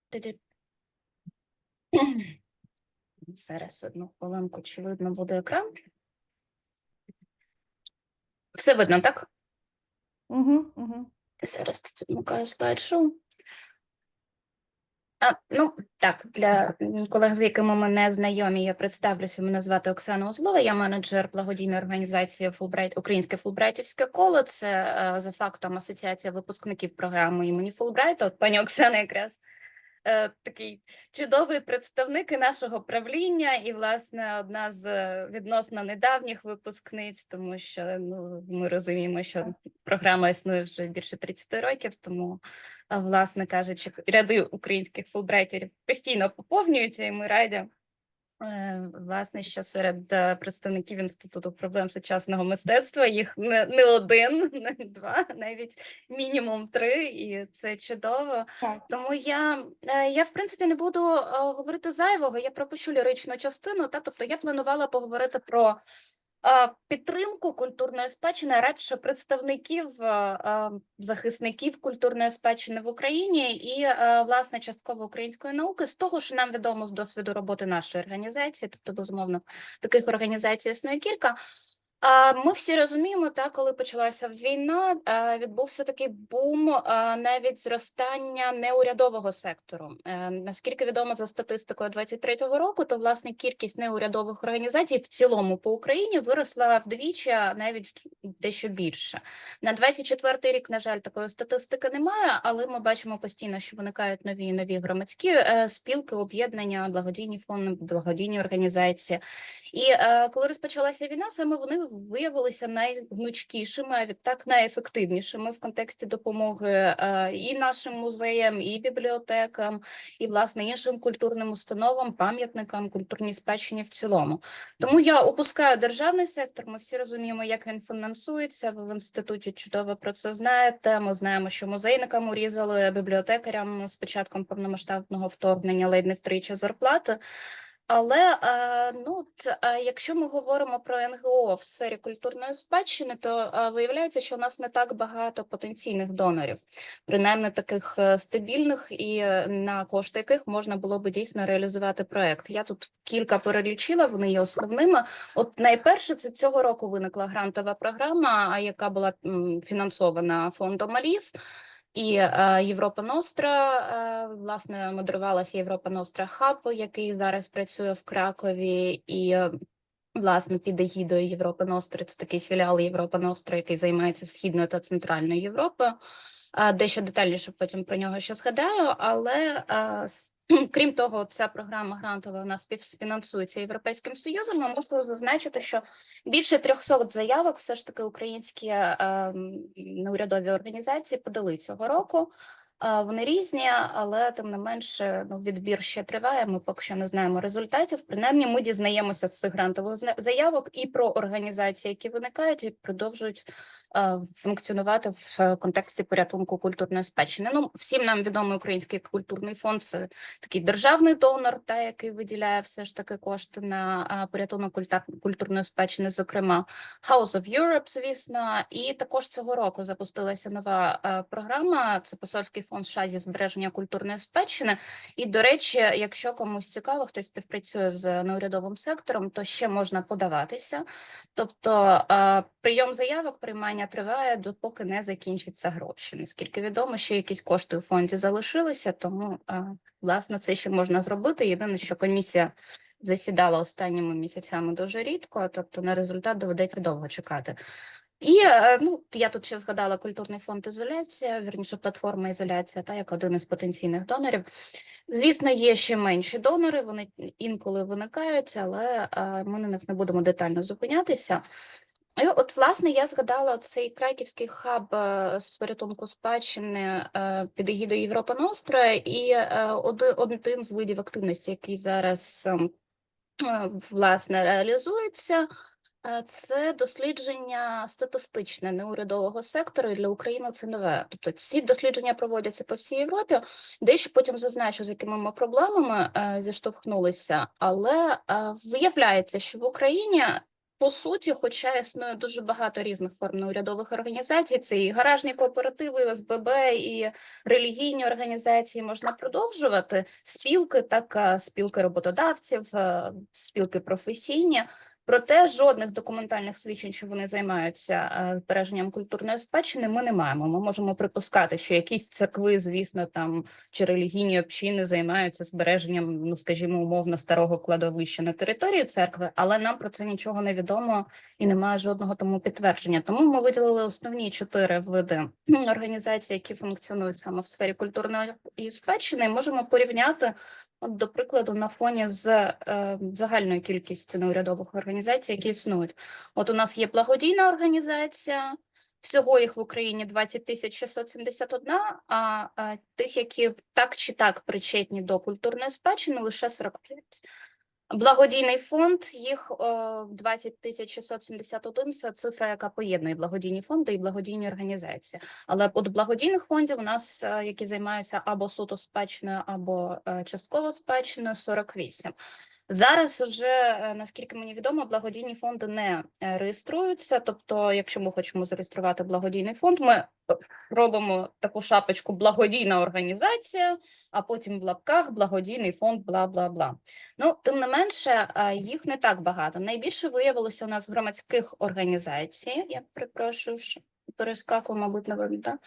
Тоді зараз одну хвилинку, чи видно буде екран. Все видно, так? Зараз тут вмикаю слайд-шоу. Так, для колег, з якими ми не знайомі, я представлюся, мене звати Оксана Узлова, я менеджер благодійної організації Українське Фулбрайтівське коло, це за фактом асоціація випускників програми імені Фулбрайта. От пані Оксана якраз такий чудовий представник і нашого правління, і, власне, одна з відносно недавніх випускниць, тому що ми розуміємо, що програма існує вже більше 30 років, тому, власне кажучи, ряди українських фулбрайтерів постійно поповнюються, і ми раді, власне, що серед представників Інституту проблем сучасного мистецтва їх не один, не два, навіть мінімум 3, і це чудово. Так. Тому я в принципі, не буду говорити зайвого, я пропущу ліричну частину, тобто я планувала поговорити про підтримку культурної спадщини, радше представників, захисників культурної спадщини в Україні і, власне, частково української науки, з того, що нам відомо з досвіду роботи нашої організації, тобто, безумовно, таких організацій існує кілька. Ми всі розуміємо, коли почалася війна, відбувся такий бум навіть зростання неурядового сектору. Наскільки відомо за статистикою 23-го року, то, власне, кількість неурядових організацій в цілому по Україні виросла вдвічі, навіть дещо більше. На 24-й рік, на жаль, такої статистики немає, але ми бачимо постійно, що виникають нові і нові громадські спілки, об'єднання, благодійні фонди, благодійні організації. І коли розпочалася війна, саме вони виявилися найгнучкішими, а відтак найефективнішими в контексті допомоги і нашим музеям, і бібліотекам, і, власне, іншим культурним установам, пам'ятникам, культурній спадщині в цілому. Тому я опускаю державний сектор, ми всі розуміємо, як він фінансується, ви в інституті чудово про це знаєте, ми знаємо, що музейникам урізали, бібліотекарям з початком повномасштабного вторгнення ледь не втричі зарплати. Але якщо ми говоримо про НГО в сфері культурної спадщини, то виявляється, що у нас не так багато потенційних донорів, принаймні таких стабільних і на кошти яких можна було би дійсно реалізувати проект. Я тут кілька перелічила, вони є основними. От найперше, це цього року виникла грантова програма, яка була фінансована фондом АЛІФ. І Європа Ностра, власне, модерувалася Європа Ностра Хаб, який зараз працює в Кракові, і, власне, під егідою Європи Ностри, це такий філіал Європа Ностра, який займається Східною та Центральною Європою. Дещо детальніше потім про нього ще згадаю, але крім того, ця програма грантова у нас співфінансується Європейським Союзом. Ми можемо зазначити, що більше 300 заявок все ж таки українські неурядові організації подали цього року. Вони різні, але тим не менше відбір ще триває, ми поки що не знаємо результатів. Принаймні ми дізнаємося з цих грантових заявок і про організації, які виникають і продовжують функціонувати в контексті порятунку культурної спадщини. Всім нам відомий Український культурний фонд – це такий державний донор, який виділяє все ж таки кошти на порятунок культурної спадщини, зокрема House of Europe, звісно. І також цього року запустилася нова програма – це посольський фонд США зі збереження культурної спадщини. І, до речі, якщо комусь цікаво, хтось співпрацює з неурядовим сектором, то ще можна подаватися. Тобто прийом заявок, приймання триває, допоки не закінчаться гроші. Наскільки відомо, ще якісь кошти у фонді залишилися, тому, власне, це ще можна зробити. Єдине, що комісія засідала останніми місяцями дуже рідко, тобто на результат доведеться довго чекати. І я тут ще згадала культурний фонд «Ізоляція», вірніше платформа «Ізоляція», як один із потенційних донорів. Звісно, є ще менші донори, вони інколи виникають, але ми на них не будемо детально зупинятися. І от, власне, я згадала цей краківський хаб з порятунку спадщини під егідою Європа Ностра, і один з видів активності, який зараз, власне, реалізується, це дослідження статистичне неурядового сектору, і для України це нове. Тобто ці дослідження проводяться по всій Європі, дещо потім зазначу, з якими ми проблемами зіштовхнулися, але виявляється, що в Україні по суті, хоча існує дуже багато різних форм неурядових організацій, це і гаражні кооперативи, ОСББ, і релігійні організації, можна продовжувати, спілки, так, спілки роботодавців, спілки професійні. Проте жодних документальних свідчень, що вони займаються збереженням культурної спадщини, ми не маємо. Ми можемо припускати, що якісь церкви, звісно, там чи релігійні общини займаються збереженням, ну, скажімо, умовно старого кладовища на території церкви, але нам про це нічого не відомо і немає жодного тому підтвердження. Тому ми виділили основні 4 види організацій, які функціонують саме в сфері культурної спадщини, і можемо порівняти. От, до прикладу, на фоні з загальною кількістю неурядових організацій, які існують. От у нас є благодійна організація, всього їх в Україні 20 671, а тих, які так чи так причетні до культурної спадщини, лише 45. Благодійний фонд, їх 20 671 – це цифра, яка поєднує благодійні фонди і благодійні організації. Але от благодійних фондів у нас, які займаються або суто спадщиною, або частково спадщиною, 48. Зараз вже, наскільки мені відомо, благодійні фонди не реєструються. Тобто, якщо ми хочемо зареєструвати благодійний фонд, ми робимо таку шапочку «благодійна організація», а потім в лапках «благодійний фонд бла-бла-бла». Ну, тим не менше, їх не так багато. Найбільше виявилося у нас громадських організацій, я перепрошую, що перескакую, мабуть, не видно, так?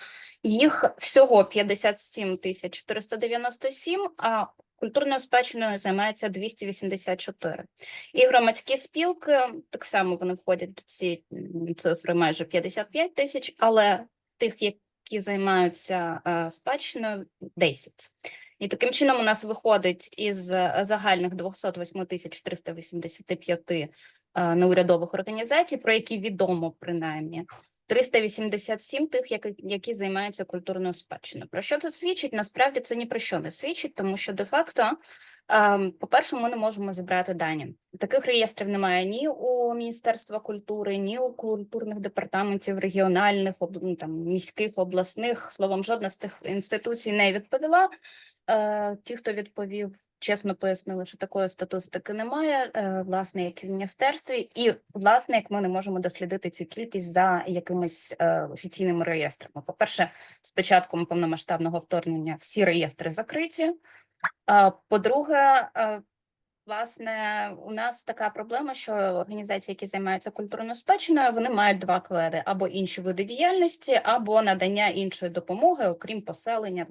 Їх всього 57 497, а культурною спадщиною займається 284. І громадські спілки, так само вони входять до цієї цифри майже 55 тисяч, але тих, які займаються спадщиною, 10. І таким чином у нас виходить із загальних 208 385 неурядових організацій, про які відомо принаймні, 387 тих, які займаються культурною спадщиною. Про що це свідчить? Насправді це ні про що не свідчить, тому що де-факто, по-перше, ми не можемо зібрати дані. Таких реєстрів немає ні у Міністерства культури, ні у культурних департаментів регіональних, там, міських, обласних. Словом, жодна з тих інституцій не відповіла. Ті, хто відповів, чесно пояснили, що такої статистики немає, власне, як і в міністерстві, і, власне, як ми не можемо дослідити цю кількість за якимись офіційними реєстрами. По-перше, з початком повномасштабного вторгнення всі реєстри закриті. По-друге, власне, у нас така проблема, що організації, які займаються культурною спадщиною, вони мають 2 кведи: або інші види діяльності, або надання іншої допомоги, окрім поселення,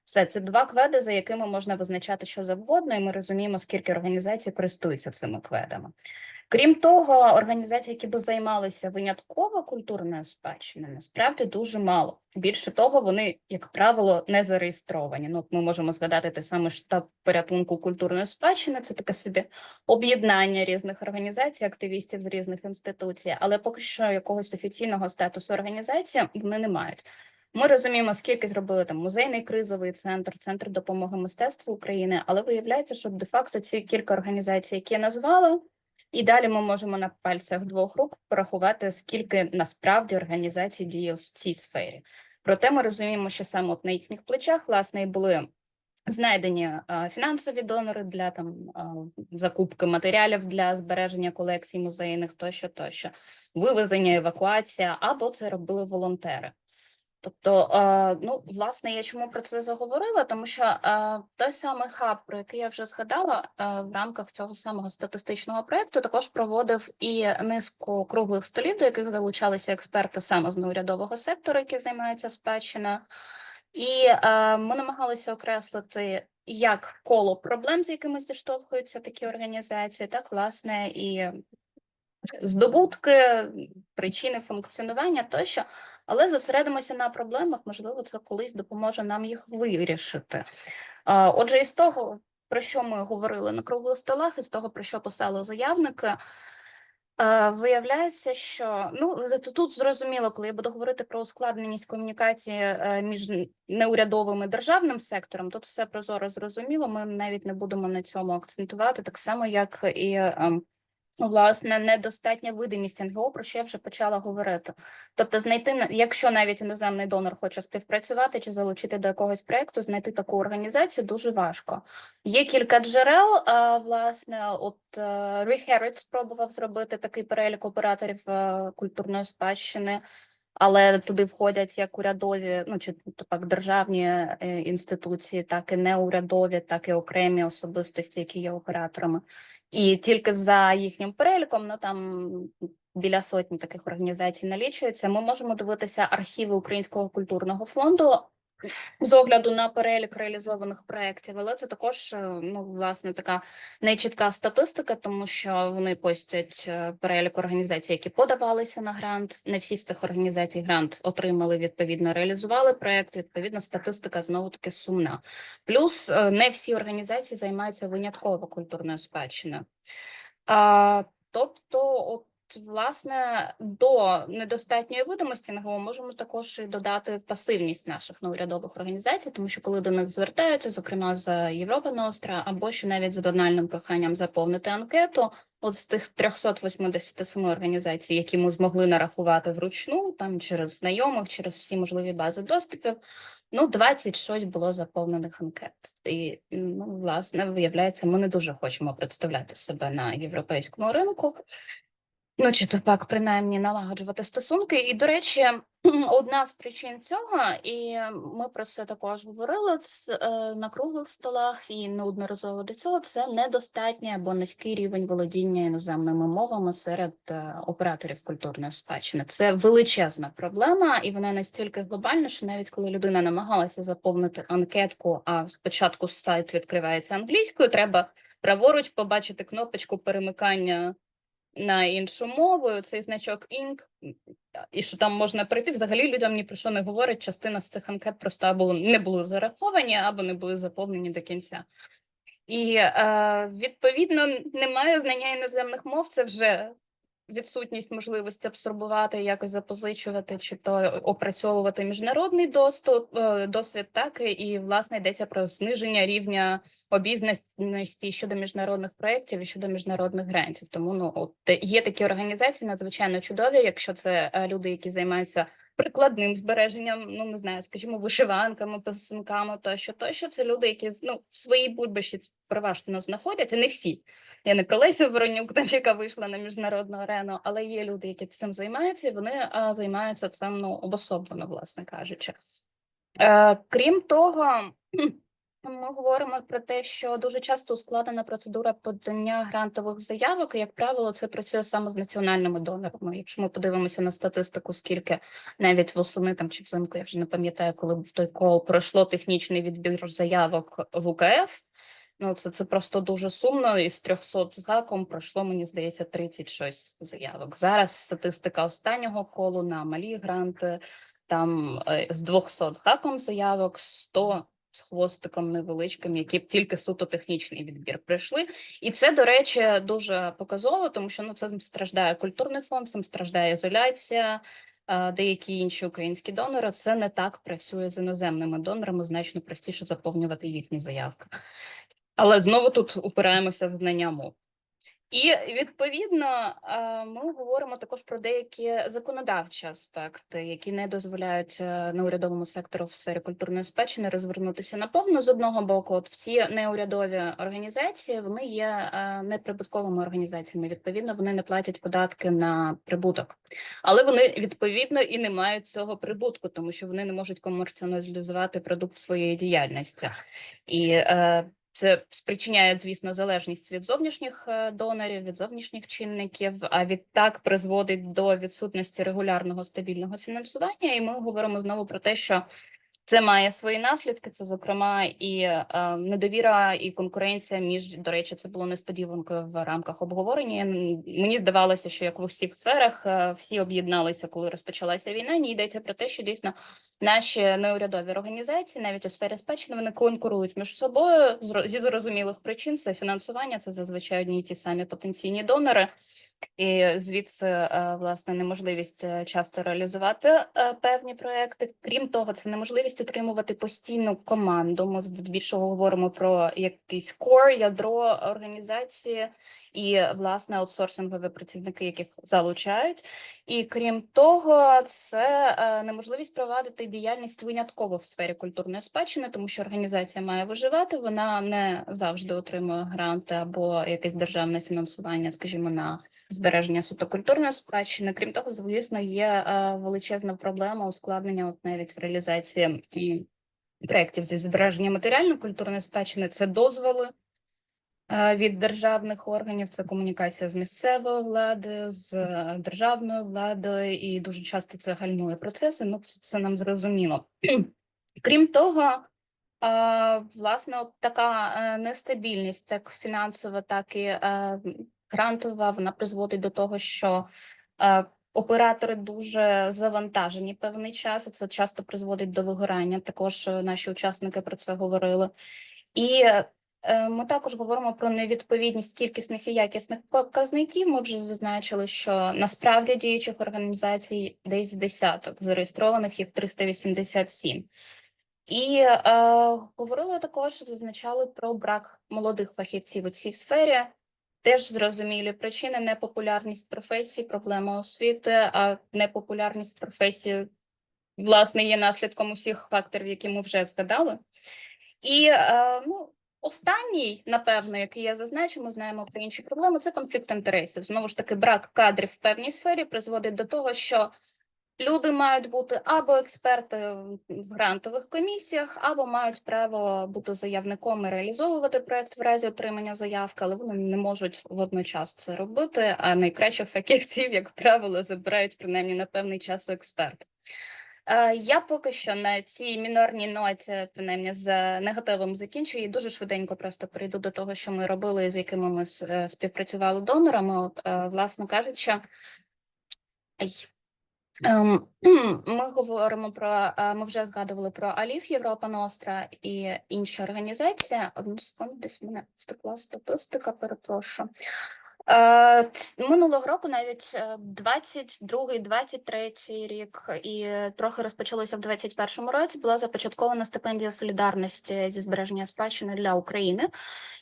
Все, це 2 кведи, за якими можна визначати що завгодно, і ми розуміємо, скільки організацій користуються цими кведами. Крім того, організації, які би займалися винятково культурною спадщиною, насправді дуже мало. Більше того, вони, як правило, не зареєстровані. Ну, ми можемо згадати той самий штаб порятунку культурної спадщини, це таке собі об'єднання різних організацій, активістів з різних інституцій, але поки що якогось офіційного статусу організації вони не мають. Ми розуміємо, скільки зробили там музейний кризовий центр, Центр допомоги мистецтву України, але виявляється, що де-факто ці кілька організацій, які я назвала, і далі ми можемо на пальцях 2 рук порахувати, скільки насправді організацій діє в цій сфері. Проте ми розуміємо, що саме от на їхніх плечах, власне, і були знайдені фінансові донори для там закупки матеріалів для збереження колекцій музейних тощо, вивезення, евакуація, або це робили волонтери. Тобто, ну, власне, я чому про це заговорила? Тому що той самий хаб, про який я вже згадала, в рамках цього самого статистичного проєкту також проводив і низку круглих столів, до яких залучалися експерти саме з неурядового сектору, які займаються спадщиною. І ми намагалися окреслити як коло проблем, з якими зіштовхуються такі організації, так, власне, і здобутки, причини функціонування тощо, але зосередимося на проблемах, можливо, це колись допоможе нам їх вирішити. Отже, із того, про що ми говорили на круглих столах, із того, про що писали заявники, виявляється, що, ну, тут зрозуміло, коли я буду говорити про ускладненість комунікації між неурядовим і державним сектором, тут все прозоро зрозуміло, ми навіть не будемо на цьому акцентувати, так само, як і власне, недостатня видимість НГО, про що я вже почала говорити. Тобто знайти, якщо навіть іноземний донор хоче співпрацювати чи залучити до якогось проєкту, знайти таку організацію дуже важко. Є кілька джерел, власне, от Zychowicz спробував зробити такий перелік операторів культурної спадщини, але туди входять як урядові, ну чи так державні інституції, так і неурядові, так і окремі особистості, які є операторами. І тільки за їхнім переліком, ну там біля сотні таких організацій налічується. Ми можемо дивитися архіви Українського культурного фонду з огляду на перелік реалізованих проєктів, але це також, ну, власне, така нечітка статистика, тому що вони постять перелік організацій, які подавалися на грант. Не всі з цих організацій грант отримали, відповідно, реалізували проєкт, відповідно, статистика знову-таки сумна. Плюс не всі організації займаються винятково культурною спадщиною. Тобто, от, власне, до недостатньої видимості НГО можемо також і додати пасивність наших неурядових організацій, тому що коли до них звертаються, зокрема з Європи Ностра, або що навіть з банальним проханням заповнити анкету, от з тих 387 організацій, які ми змогли нарахувати вручну, там через знайомих, через всі можливі бази доступів, ну, 20 щось було заповнених анкет. І, ну, власне, виявляється, ми не дуже хочемо представляти себе на європейському ринку. Ну, чи то пак, принаймні, налагоджувати стосунки. І, до речі, одна з причин цього, і ми про це також говорили на круглих столах і неодноразово до цього, це недостатній або низький рівень володіння іноземними мовами серед операторів культурної спадщини. Це величезна проблема, і вона настільки глобальна, що навіть коли людина намагалася заповнити анкетку, а спочатку сайт відкривається англійською, треба праворуч побачити кнопочку перемикання на іншу мову, цей значок «Інк», і що там можна прийти, взагалі людям ні про що не говорить, частина з цих анкет просто або не були зараховані, або не були заповнені до кінця. І, відповідно, немає знання іноземних мов, це вже відсутність можливості абсорбувати, якось запозичувати, чи то опрацьовувати міжнародний досвід, так, і, власне, йдеться про зниження рівня обізнаності щодо міжнародних проєктів і щодо міжнародних грантів. Тому, ну, от, є такі організації надзвичайно чудові, якщо це люди, які займаються прикладним збереженням, ну, не знаю, скажімо, вишиванками, писанками, тощо, це люди, які, ну, в своїй бульбаші переважно знаходяться, не всі. Я не про Лесю Воронюк, там, яка вийшла на міжнародну арену, але є люди, які цим займаються, і вони займаються цим, ну, обособлено, власне кажучи. Крім того, ми говоримо про те, що дуже часто ускладнена процедура подання грантових заявок, і, як правило, це працює саме з національними донорами. Якщо ми подивимося на статистику, скільки навіть восени там, чи взимку, я вже не пам'ятаю, коли в той кол пройшло технічний відбір заявок в УКФ, ну, це просто дуже сумно, із 300 з гаком пройшло, мені здається, 36 заявок. Зараз статистика останнього колу на малі гранти, там з 200 з гаком заявок, 100 з хвостиком невеличким, які б тільки суто технічний відбір пройшли. І це, до речі, дуже показово, тому що, ну, це страждає культурний фонд, цим страждає ізоляція, деякі інші українські донори. Це не так працює з іноземними донорами, значно простіше заповнювати їхні заявки. Але знову тут упираємося в знання мов. І, відповідно, ми говоримо також про деякі законодавчі аспекти, які не дозволяють неурядовому сектору в сфері культурної спадщини розвернутися наповну. З одного боку, от всі неурядові організації, вони є неприбутковими організаціями, відповідно, вони не платять податки на прибуток. Але вони, відповідно, і не мають цього прибутку, тому що вони не можуть комерціалізувати продукт своєї діяльності. І це спричиняє, звісно, залежність від зовнішніх донорів, від зовнішніх чинників, а відтак призводить до відсутності регулярного стабільного фінансування. І ми говоримо знову про те, що це має свої наслідки, це, зокрема, і недовіра, і конкуренція між, до речі, це було несподіванкою в рамках обговорення. Мені здавалося, що як в усіх сферах всі об'єдналися, коли розпочалася війна. Ні, йдеться про те, що дійсно наші неурядові організації, навіть у сфері спадщини, вони конкурують між собою зі зрозумілих причин. Це фінансування, це зазвичай одні й ті самі потенційні донори. І звідси, власне, неможливість часто реалізувати певні проекти. Крім того, це неможливість неможливість отримувати постійну команду. Ми здебільшого говоримо про якийсь core, ядро організації і, власне, аутсорсингові працівники, яких залучають. І, крім того, це неможливість провадити діяльність винятково в сфері культурної спадщини, тому що організація має виживати, вона не завжди отримує гранти або якесь державне фінансування, скажімо, на збереження суто культурної спадщини. Крім того, звісно, є величезна проблема ускладнення от навіть в реалізації проєктів зі збереження матеріально-культурної спадщини. Це дозволи від державних органів, це комунікація з місцевою владою, з державною владою, і дуже часто це гальмує процеси, ну це нам зрозуміло. Крім того, власне, от така нестабільність, як фінансова, так і грантова, вона призводить до того, що оператори дуже завантажені певний час, і це часто призводить до вигорання, також наші учасники про це говорили. І ми також говоримо про невідповідність кількісних і якісних показників. Ми вже зазначили, що насправді діючих організацій десь десяток, зареєстрованих їх 387. І говорили також, зазначали про брак молодих фахівців у цій сфері. Теж зрозумілі причини: непопулярність професії, проблема освіти, а непопулярність професії, власне, є наслідком усіх факторів, які ми вже згадали. І, останній, напевно, який я зазначу, ми знаємо про інші проблеми, це конфлікт інтересів. Знову ж таки, брак кадрів в певній сфері призводить до того, що люди мають бути або експерти в грантових комісіях, або мають право бути заявником і реалізовувати проєкт в разі отримання заявки, але вони не можуть водночас це робити, а найкращих фахівців, як правило, забирають принаймні на певний час у експерти. Я поки що на цій мінорній ноті, принаймні з негативом закінчую, і дуже швиденько просто перейду до того, що ми робили, з якими ми співпрацювали донорами. Власне кажучи, ми говоримо про, ми вже згадували про АЛІФ, Європа Ностра і інші організації. Одну секунду, десь в мене втекла статистика, перепрошую. Минулого року, навіть 22-й, 23-й рік і трохи розпочалося в 21-му році, була започаткована стипендія солідарності зі збереження спадщини для України.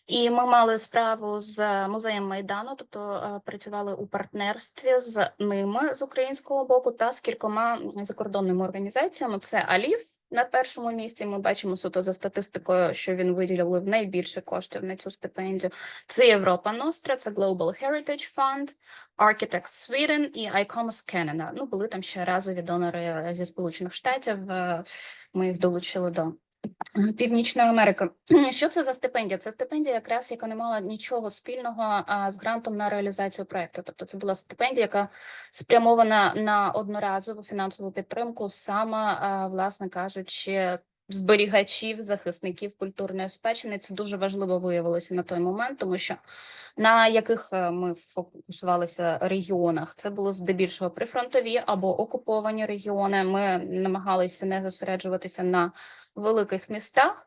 І ми мали справу з музеєм Майдану, тобто працювали у партнерстві з ними, з українського боку, та з кількома закордонними організаціями. Це АЛІФ на першому місці, ми бачимо суто за статистикою, що він виділив найбільше коштів на цю стипендію. Це Європа Ностра, це Global Heritage Fund, Architects Sweden і ICOMOS Canada. Ну, були там ще разові донори зі Сполучених Штатів, ми їх долучили до Північної Америки. Що це за стипендія? Це стипендія, якраз яка не мала нічого спільного з грантом на реалізацію проєкту. Тобто це була стипендія, яка спрямована на одноразову фінансову підтримку саме, власне кажучи, зберігачів, захисників культурної спадщини. Це дуже важливо виявилося на той момент, тому що на яких ми фокусувалися регіонах. Це було здебільшого прифронтові або окуповані регіони. Ми намагалися не зосереджуватися на великих містах.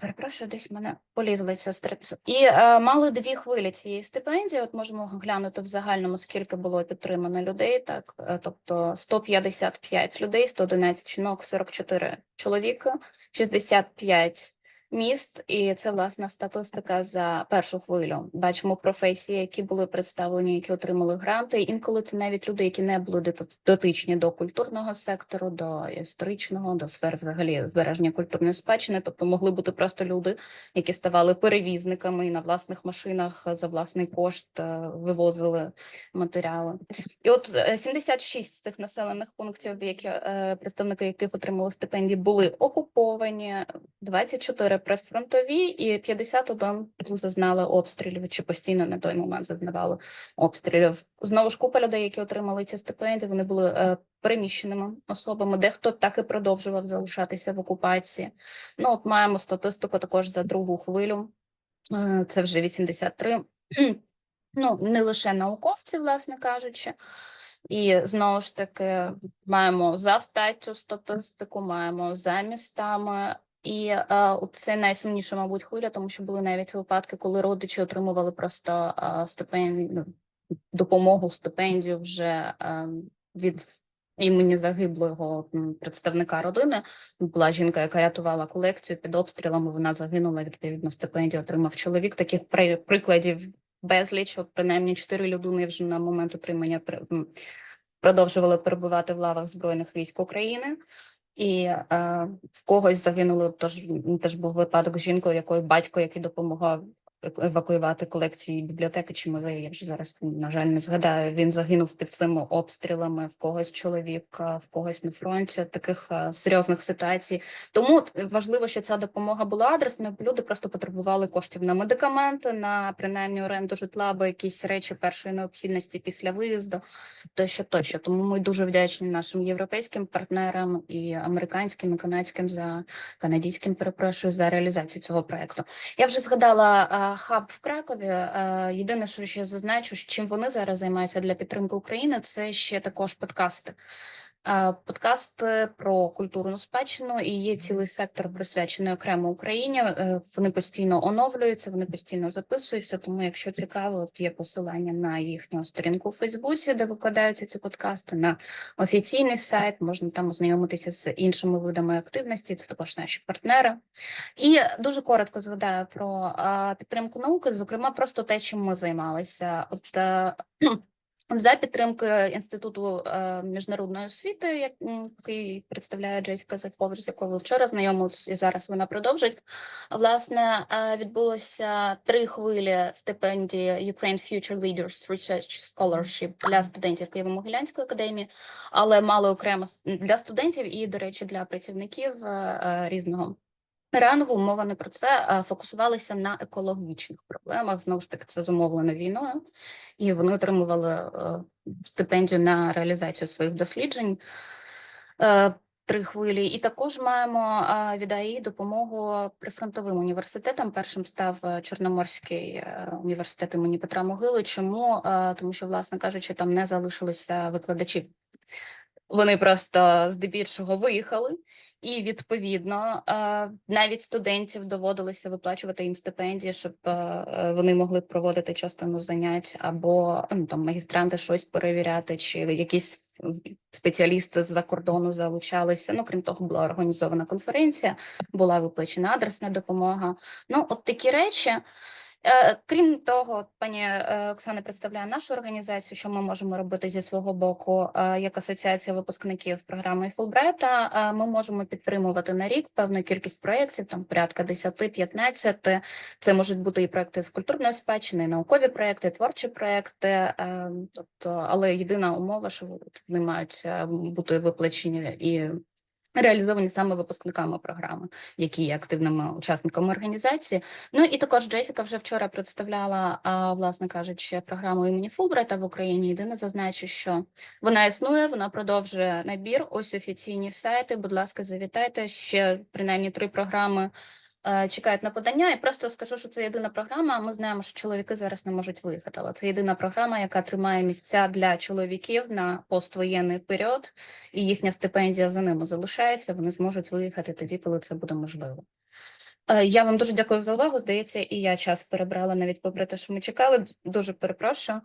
Перепрошую, десь в мене полізли ця стриця. І мали дві хвилі цієї стипендії. От можемо глянути в загальному, скільки було підтримано людей. Так, тобто 155 людей, 111 жінок, 44 чоловіка, 65 міст. І це, власна, статистика за першу хвилю. Бачимо професії, які були представлені, які отримали гранти. Інколи це навіть люди, які не були дотичні до культурного сектору, до історичного, до сфер взагалі збереження культурної спадщини. Тобто могли бути просто люди, які ставали перевізниками і на власних машинах за власний кошт вивозили матеріали. І от 76 з цих населених пунктів, які представники яких отримали стипендії, були окуповані, 24 прифронтові і 51 зазнали обстрілів, чи постійно на той момент зазнавали обстрілів. Знову ж купа людей, які отримали ці стипендії, вони були переміщеними особами, дехто так і продовжував залишатися в окупації. Ну, от маємо статистику також за другу хвилю, це вже 83. Ну, не лише науковці, власне кажучи. І, знову ж таки, маємо за статтю статистику, маємо за містами. І це найсумніша, мабуть, хвиля, тому що були навіть випадки, коли родичі отримували просто допомогу, стипендію вже від імені загиблого представника родини. Була жінка, яка рятувала колекцію під обстрілами, вона загинула, відповідно, стипендію отримав чоловік. Таких прикладів безліч, от принаймні 4 людини вже на момент отримання продовжували перебувати в лавах Збройних військ України. І в когось загинули, теж був випадок з жінкою, якої батько, який допомагав евакуювати колекцію бібліотеки чи музею, я вже зараз, на жаль, не згадаю, він загинув під цими обстрілами, в когось чоловік, в когось на фронті, таких серйозних ситуацій. Тому важливо, що ця допомога була адресною, люди просто потребували коштів на медикаменти, на принаймні оренду житла або якісь речі першої необхідності після виїзду, тощо. Тому ми дуже вдячні нашим європейським партнерам і американським, і канадським, перепрошую, за реалізацію цього проекту. Я вже згадала хаб в Кракові. Єдине, що ще зазначу, чим вони зараз займаються для підтримки України, це ще також подкасти. Подкасти про культурну спадщину, і є цілий сектор, присвячений окремо Україні. Вони постійно оновлюються, вони постійно записуються, тому якщо цікаво, є посилання на їхню сторінку у Фейсбуці, де викладаються ці подкасти, на офіційний сайт, можна там ознайомитися з іншими видами активності, це також наші партнери. І дуже коротко згадаю про підтримку науки, зокрема, просто те, чим ми займалися. За підтримки Інституту міжнародної освіти, який представляє Джесіка Zychowicz, з якою ви вчора знайомилися, і зараз вона продовжить. Власне, відбулося 3 хвилі стипендії Ukraine Future Leaders Research Scholarship для студентів Києво-Могилянської академії, але мало окремо для студентів і, до речі, для працівників різного рангу. Мова не про це, фокусувалися на екологічних проблемах. Знову ж таки, це зумовлено війною, і вони отримували стипендію на реалізацію своїх досліджень. 3 хвилі. І також маємо від АІ допомогу прифронтовим університетам. Першим став Чорноморський університет імені Петра Могили. Чому? Тому що, власне кажучи, там не залишилося викладачів. Вони просто здебільшого виїхали, і, відповідно, навіть студентів доводилося виплачувати їм стипендії, щоб вони могли проводити частину занять, або там магістранти щось перевіряти, чи якісь спеціалісти з-за кордону залучалися. Крім того, була організована конференція, була виплачена адресна допомога. От такі речі. Крім того, пані Оксана представляє нашу організацію, що ми можемо робити зі свого боку, як асоціація випускників програми Фулбрайта. Ми можемо підтримувати на рік певну кількість проєктів, там порядка 10-15. Це можуть бути і проєкти з культурної спадщини, і наукові проєкти, творчі проєкти. Але єдина умова, що вони мають бути виплачені і реалізовані саме випускниками програми, які є активними учасниками організації. І також Джесіка вже вчора представляла, власне кажучи, програму імені Фулбрайта в Україні. Єдине зазначу, що вона існує, вона продовжує набір. Ось офіційні сайти, будь ласка, завітайте. Ще принаймні 3 програми чекають на подання. І просто скажу, що це єдина програма. Ми знаємо, що чоловіки зараз не можуть виїхати, але це єдина програма, яка тримає місця для чоловіків на поствоєнний період, і їхня стипендія за ними залишається. Вони зможуть виїхати тоді, коли це буде можливо. Я вам дуже дякую за увагу. Здається, і я час перебрала, навіть попри те, що ми чекали. Дуже перепрошую.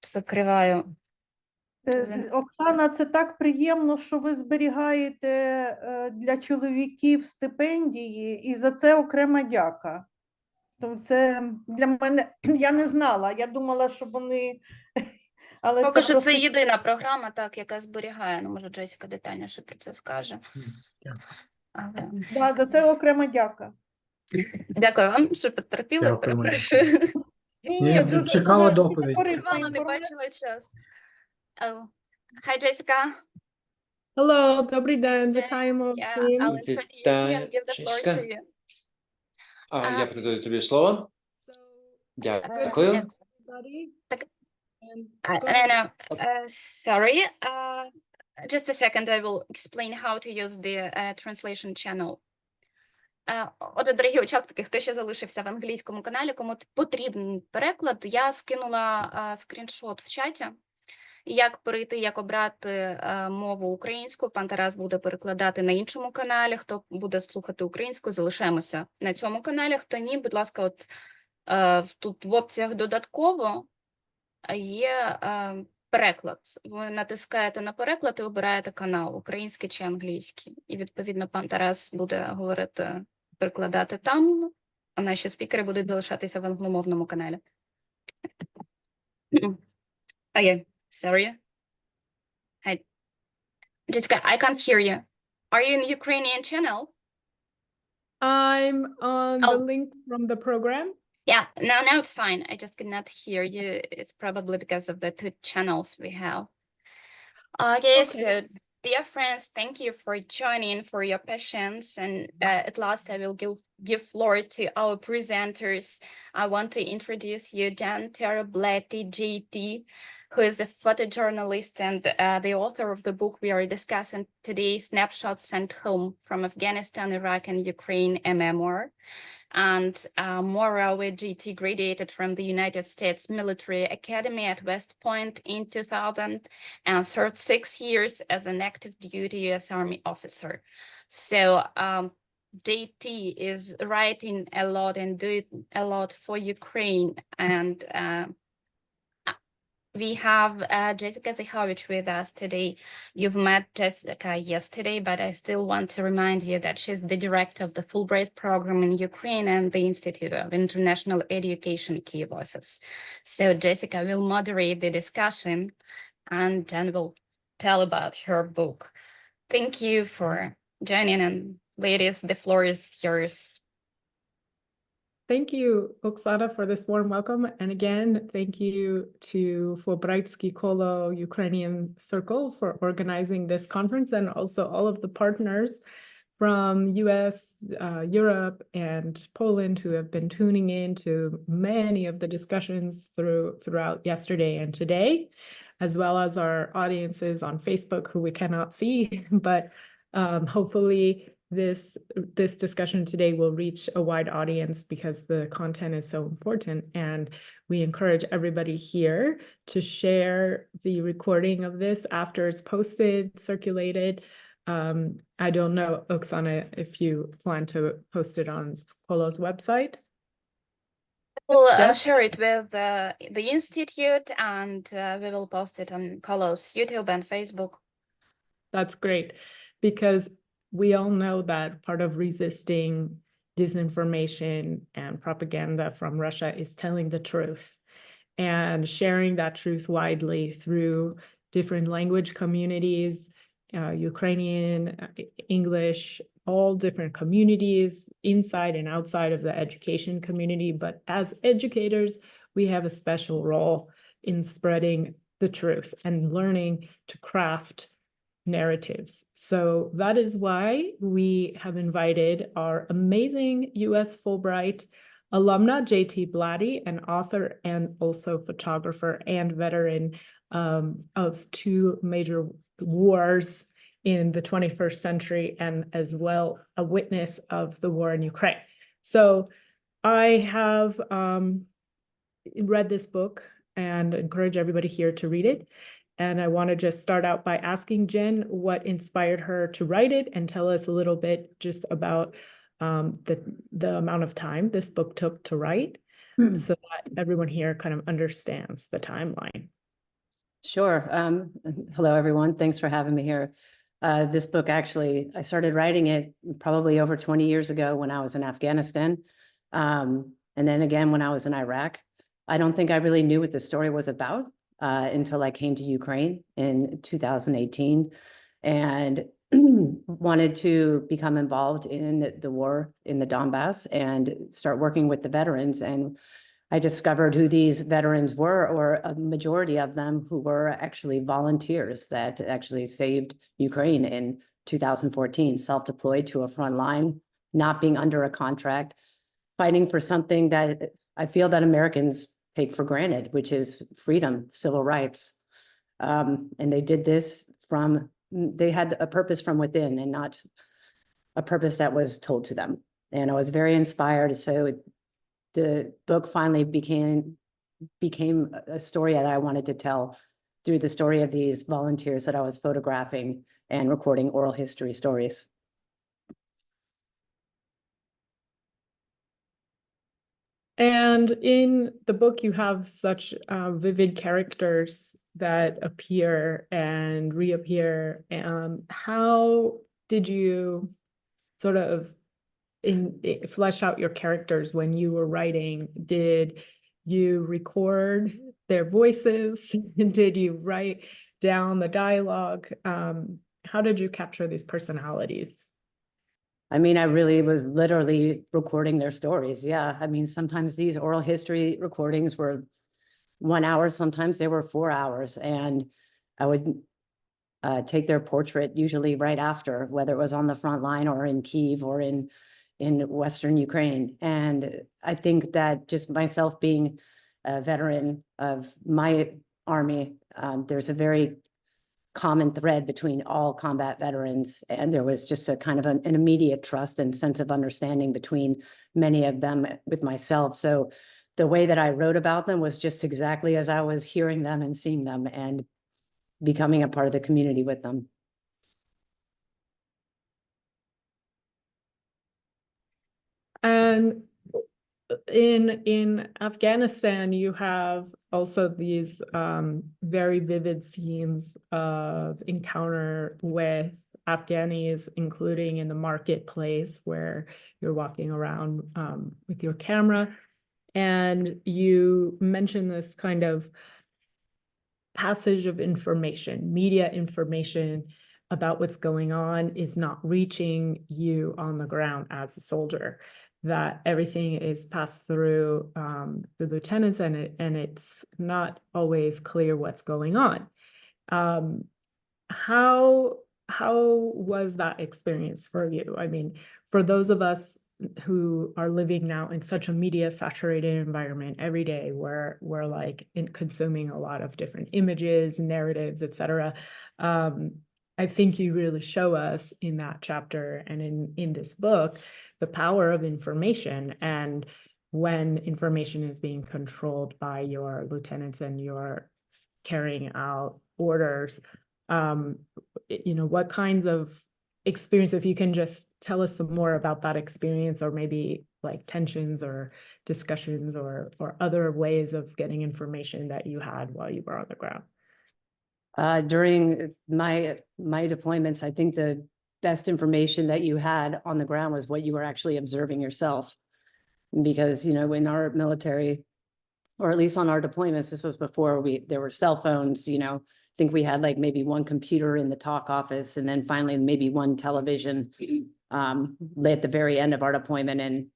Закриваю. Оксана, це так приємно, що ви зберігаєте для чоловіків стипендії, і за це окрема дяка. Тому це для мене, я не знала, я думала, що вони... Але поки що просто... це єдина програма, так, яка зберігає. Може, Джесіка детальніше про це скаже. Але... Да, за це окрема дяка. Дякую вам, що потерпіли. Перепрошую. Ні, цікава доповідь. Вона не бачила час. Hi, Jessica. Hello, добрий день. Вітаємо всім. I'll introduce you and give the floor to you. Я передаю тобі слово. Дякую. Sorry. Just a second, I will explain how to use the translation channel. Отже, дорогі учасники, хто ще залишився в англійському каналі, кому потрібен переклад, я скинула скріншот в чаті. Як перейти, як обрати мову українську. Пан Тарас буде перекладати на іншому каналі. Хто буде слухати українську, залишаємося на цьому каналі. Хто ні, будь ласка, от тут в опціях додатково є переклад. Ви натискаєте на переклад і обираєте канал, український чи англійський. І, відповідно, пан Тарас буде говорити, перекладати там, а наші спікери будуть залишатися в англомовному каналі. Okay, sorry. Hi. Jessica, I can't hear you. Are you in the Ukrainian channel? I'm on the Oh. link from the program. Yeah, now it's fine. I just cannot hear you. It's probably because of the two channels we have. Okay, Okay. so dear friends, thank you for joining, for your patience. And at last, I will give floor to our presenters. I want to introduce you, Jenn Tuero Blatty, JT, who is the photojournalist and the author of the book we are discussing today, Snapshots Sent Home from Afghanistan, Iraq, and Ukraine, a Memoir. And moreover, GT graduated from the United States Military Academy at West Point in 2000 and served 6 years as an active duty U.S. Army officer. So JT is writing a lot and doing a lot for Ukraine. And we have Jessica Zychowicz with us today. You've met Jessica yesterday, but I still want to remind you that she's the director of the Fulbright program in Ukraine and the Institute of International Education Kyiv office. So Jessica will moderate the discussion and Jen will tell about her book. Thank you for joining, and ladies, the floor is yours. Thank you, Oksana, for this warm welcome. And again, thank you to Fulbrytівське, Коло, Ukrainian Circle for organizing this conference, and also all of the partners from US, Europe, and Poland who have been tuning in to many of the discussions throughout yesterday and today, as well as our audiences on Facebook who we cannot see, but hopefully this discussion today will reach a wide audience because the content is so important, and we encourage everybody here to share the recording of this after it's posted, circulated. I don't know, Oksana, if you plan to post it on Kolo's website. We'll share it with the Institute, and we will post it on Kolo's YouTube and Facebook. That's great, because we all know that part of resisting disinformation and propaganda from Russia is telling the truth and sharing that truth widely through different language communities, Ukrainian, English, all different communities inside and outside of the education community. But as educators, we have a special role in spreading the truth and learning to craft narratives. So that is why we have invited our amazing US Fulbright alumna, JT Blatty, an author and also photographer and veteran of 2 major wars in the 21st century, and as well a witness of the war in Ukraine. So I have read this book and encourage everybody here to read it. And I want to just start out by asking Jen what inspired her to write it, and tell us a little bit just about the amount of time this book took to write, so that everyone here kind of understands the timeline. Sure. Hello, everyone. Thanks for having me here. This book, actually, I started writing it probably over 20 years ago when I was in Afghanistan. And then again, when I was in Iraq. I don't think I really knew what the story was about until I came to Ukraine in 2018 and wanted to become involved in the war in the Donbass and start working with the veterans. And I discovered who these veterans were, or a majority of them who were actually volunteers that actually saved Ukraine in 2014, self-deployed to a front line, not being under a contract, fighting for something that I feel that Americans take for granted, which is freedom, civil rights. And they did this they had a purpose from within and not a purpose that was told to them. And I was very inspired. So the book finally became a story that I wanted to tell through the story of these volunteers that I was photographing and recording oral history stories. And in the book, you have such vivid characters that appear and reappear. How did you sort of flesh out your characters when you were writing? Did you record their voices? Did you write down the dialogue? How did you capture these personalities? I mean, I really was literally recording their stories. Yeah. I mean, sometimes these oral history recordings were 1 hour, sometimes they were 4 hours. And I would take their portrait usually right after, whether it was on the front line or in Kyiv or in Western Ukraine. And I think that just myself being a veteran of my army, there's a very common thread between all combat veterans. And there was just a kind of an immediate trust and sense of understanding between many of them with myself. So the way that I wrote about them was just exactly as I was hearing them and seeing them and becoming a part of the community with them. And in Afghanistan, you have also these very vivid scenes of encounter with Afghanis, including in the marketplace where you're walking around with your camera. And you mentioned this kind of passage of information, media information about what's going on is not reaching you on the ground as a soldier, that everything is passed through the lieutenants, and it's not always clear what's going on. How was that experience for you? I mean, for those of us who are living now in such a media saturated environment every day, where we're like consuming a lot of different images, narratives, etc. I think you really show us in that chapter and in this book the power of information, and when information is being controlled by your lieutenants and you're carrying out orders, what kinds of experience, if you can just tell us some more about that experience, or maybe like tensions or discussions or other ways of getting information that you had while you were on the ground. During my deployments, I think the best information that you had on the ground was what you were actually observing yourself. Because, in our military, or at least on our deployments, this was before there were cell phones, I think we had like maybe one computer in the TOC office, and then finally maybe one television at the very end of our deployment in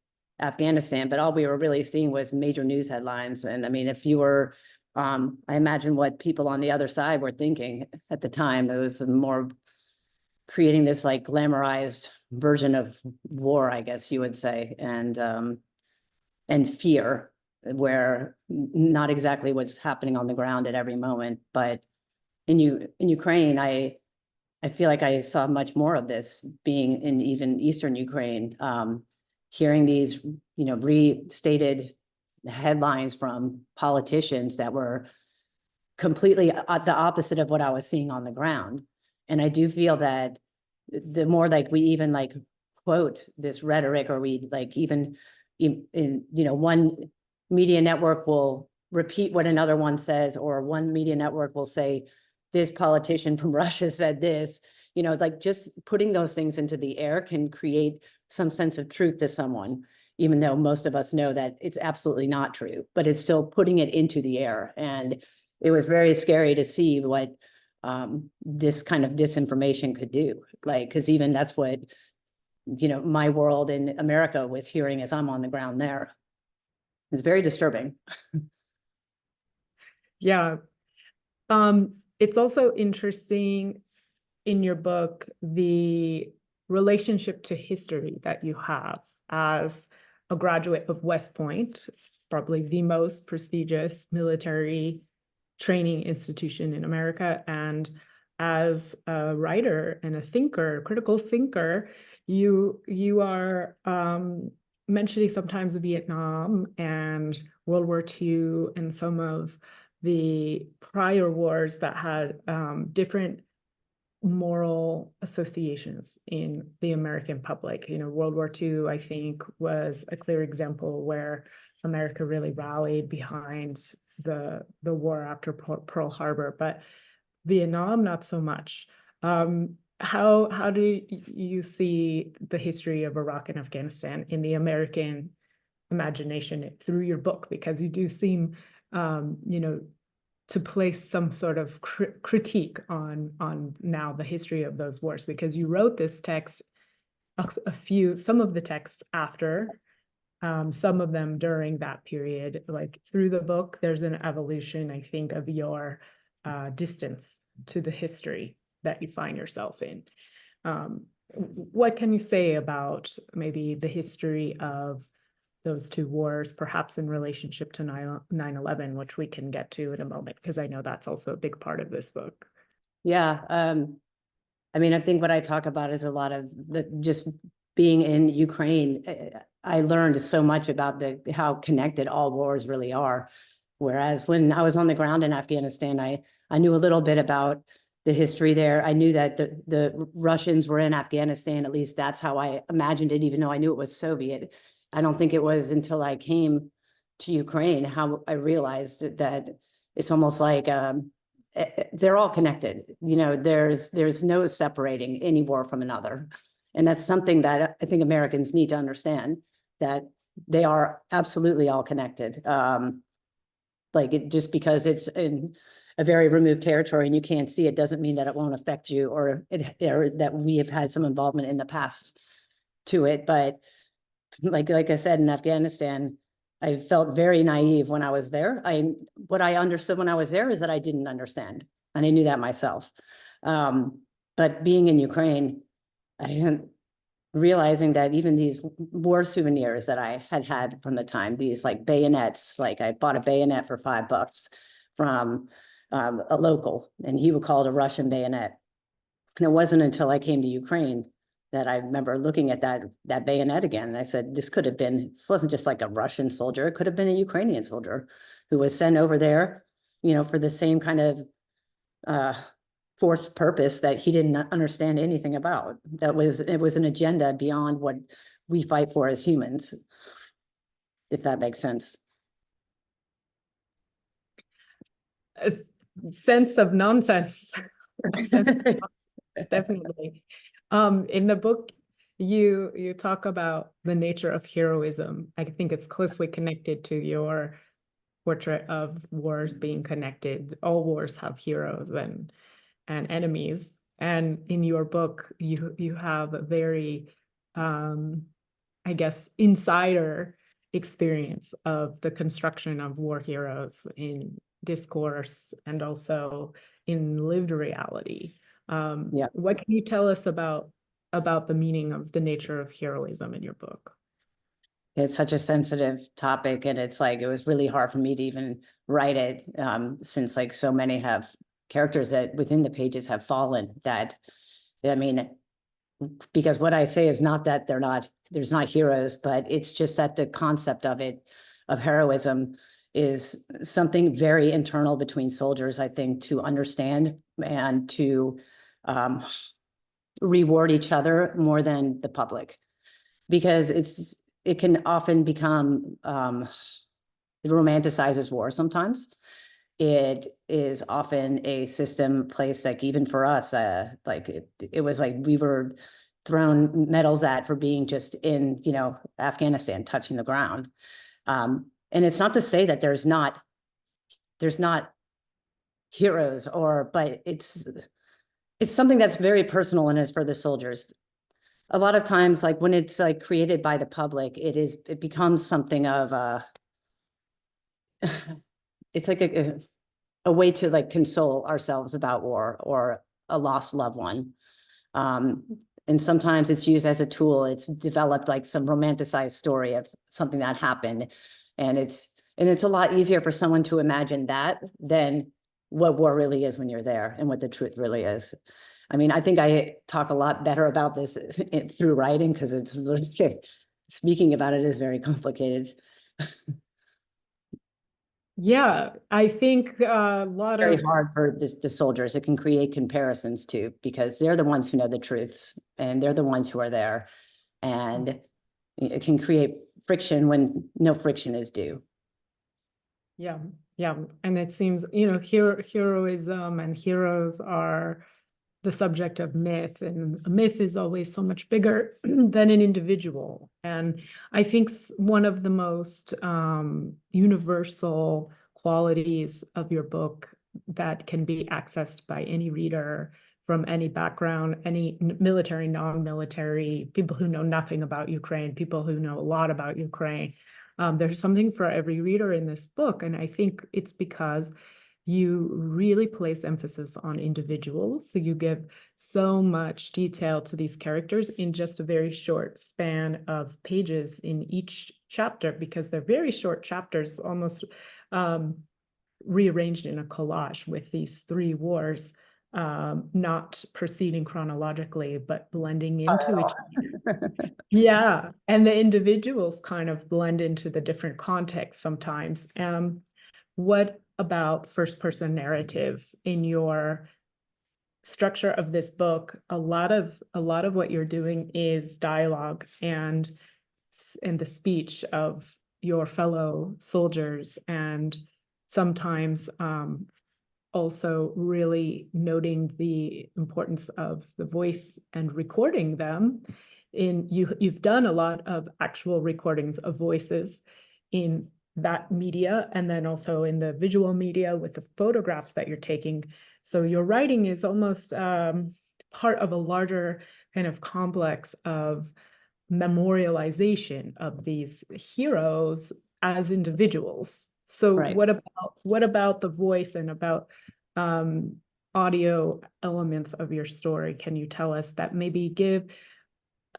Afghanistan. But all we were really seeing was major news headlines. And I mean, if you were, I imagine what people on the other side were thinking at the time, it was more creating this like glamorized version of war, I guess you would say, and fear, where not exactly what's happening on the ground at every moment. But in Ukraine, I feel like I saw much more of this being in even Eastern Ukraine, hearing these, restated headlines from politicians that were completely the opposite of what I was seeing on the ground. And I do feel that the more like we even like quote this rhetoric, or we like even in one media network will repeat what another one says, or one media network will say, this politician from Russia said this, like just putting those things into the air can create some sense of truth to someone, even though most of us know that it's absolutely not true, but it's still putting it into the air. And it was very scary to see what this kind of disinformation could do. Like, because even that's what, my world in America was hearing as I'm on the ground there. It's very disturbing. Yeah. It's also interesting in your book, the relationship to history that you have as a graduate of West Point, probably the most prestigious military training institution in America. And as a writer and a thinker, critical thinker, you are mentioning sometimes Vietnam and World War II and some of the prior wars that had different moral associations in the American public. World War II, I think, was a clear example where America really rallied behind the war after Pearl Harbor, but Vietnam, not so much. How do you see the history of Iraq and Afghanistan in the American imagination through your book? Because you do seem, to place some sort of critique on now the history of those wars, because you wrote this text, some of the texts after, some of them during that period. Like through the book, there's an evolution, I think, of your distance to the history that you find yourself in. What can you say about maybe the history of those two wars, perhaps in relationship to 9/11, which we can get to in a moment, because I know that's also a big part of this book. Yeah. I mean, I think what I talk about is a lot of just being in Ukraine. I learned so much about how connected all wars really are. Whereas when I was on the ground in Afghanistan, I knew a little bit about the history there. I knew that the Russians were in Afghanistan. At least that's how I imagined it, even though I knew it was Soviet. I don't think it was until I came to Ukraine how I realized that it's almost like they're all connected. There's no separating any war from another. And that's something that I think Americans need to understand, that they are absolutely all connected. Just because it's in a very removed territory and you can't see it doesn't mean that it won't affect you, or that we have had some involvement in the past to it. But like I said, in Afghanistan, I felt very naive when I was there. What I understood when I was there is that I didn't understand, and I knew that myself. But being in Ukraine, realizing that even these war souvenirs that I had from the time, these like bayonets, like I bought a bayonet for $5 from a local, and he would call it a Russian bayonet. And it wasn't until I came to Ukraine that I remember looking at that bayonet again. And I said, this wasn't just like a Russian soldier, it could have been a Ukrainian soldier who was sent over there, for the same kind of forced purpose that he didn't understand anything about. It was an agenda beyond what we fight for as humans, if that makes sense. A sense of nonsense. Definitely. In the book, you talk about the nature of heroism. I think it's closely connected to your portrait of wars being connected. All wars have heroes and enemies. And in your book, you have a very, I guess, insider experience of the construction of war heroes in discourse and also in lived reality. What can you tell us about the meaning of the nature of heroism in your book? It's such a sensitive topic, and it's like, it was really hard for me to even write it, since like so many have characters that within the pages have fallen. That, I mean, because what I say is not that there's not heroes, but it's just that the concept of heroism is something very internal between soldiers, I think, to understand and to reward each other more than the public, because it can often become, it romanticizes war sometimes. It is often a system placed, like even for us, like it was like we were thrown medals at for being just in, Afghanistan, touching the ground. And it's not to say that there's not heroes, but it's something that's very personal, and it's for the soldiers. A lot of times, like when it's like created by the public, it becomes something of it's like a way to like console ourselves about war or a lost loved one. And sometimes it's used as a tool. It's developed like some romanticized story of something that happened. And it's a lot easier for someone to imagine that than what war really is when you're there and what the truth really is. I mean, I think I talk a lot better about this through writing, because it's really, speaking about it is very complicated. Yeah, I think a lot Very of hard for the soldiers. It can create comparisons too, because they're the ones who know the truths and they're the ones who are there, and it can create friction when no friction is due. Yeah, Yeah. And it seems, you know, heroism and heroes are the subject of myth, and a myth is always so much bigger than an individual. And I think one of the most universal qualities of your book that can be accessed by any reader from any background, any military, non-military, people who know nothing about Ukraine, people who know a lot about Ukraine. There's something for every reader in this book. And I think it's because you really place emphasis on individuals. So you give so much detail to these characters in just a very short span of pages in each chapter, because they're very short chapters, almost rearranged in a collage with these three wars, not proceeding chronologically, but blending into each other. Yeah, and the individuals kind of blend into the different contexts sometimes. What about first-person narrative in your structure of this book? A lot of what you're doing is dialogue and the speech of your fellow soldiers, and sometimes also really noting the importance of the voice and recording them. You've done a lot of actual recordings of voices in that media, and then also in the visual media with the photographs that you're taking. So your writing is almost part of a larger kind of complex of memorialization of these heroes as individuals. So Right. what about the voice and about audio elements of your story can you tell us that maybe give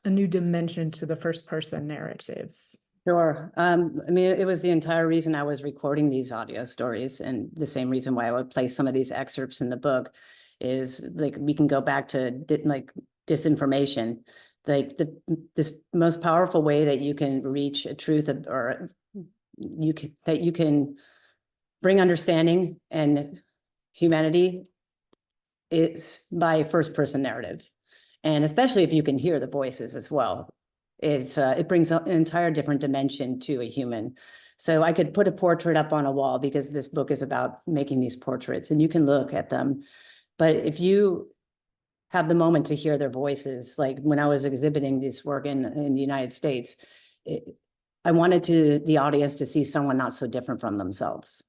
a new dimension to the first person narratives? Sure. I mean, it was the entire reason I was recording these audio stories, and the same reason why I would place some of these excerpts in the book is like we can go back to disinformation. Like this most powerful way that you can reach a truth or you can bring understanding and humanity is by first person narrative. And especially if you can hear the voices as well. It brings an entire different dimension to a human. So I could put a portrait up on a wall because this book is about making these portraits and you can look at them. But if you have the moment to hear their voices, like when I was exhibiting this work in the United States, I wanted the audience to see someone not so different from themselves.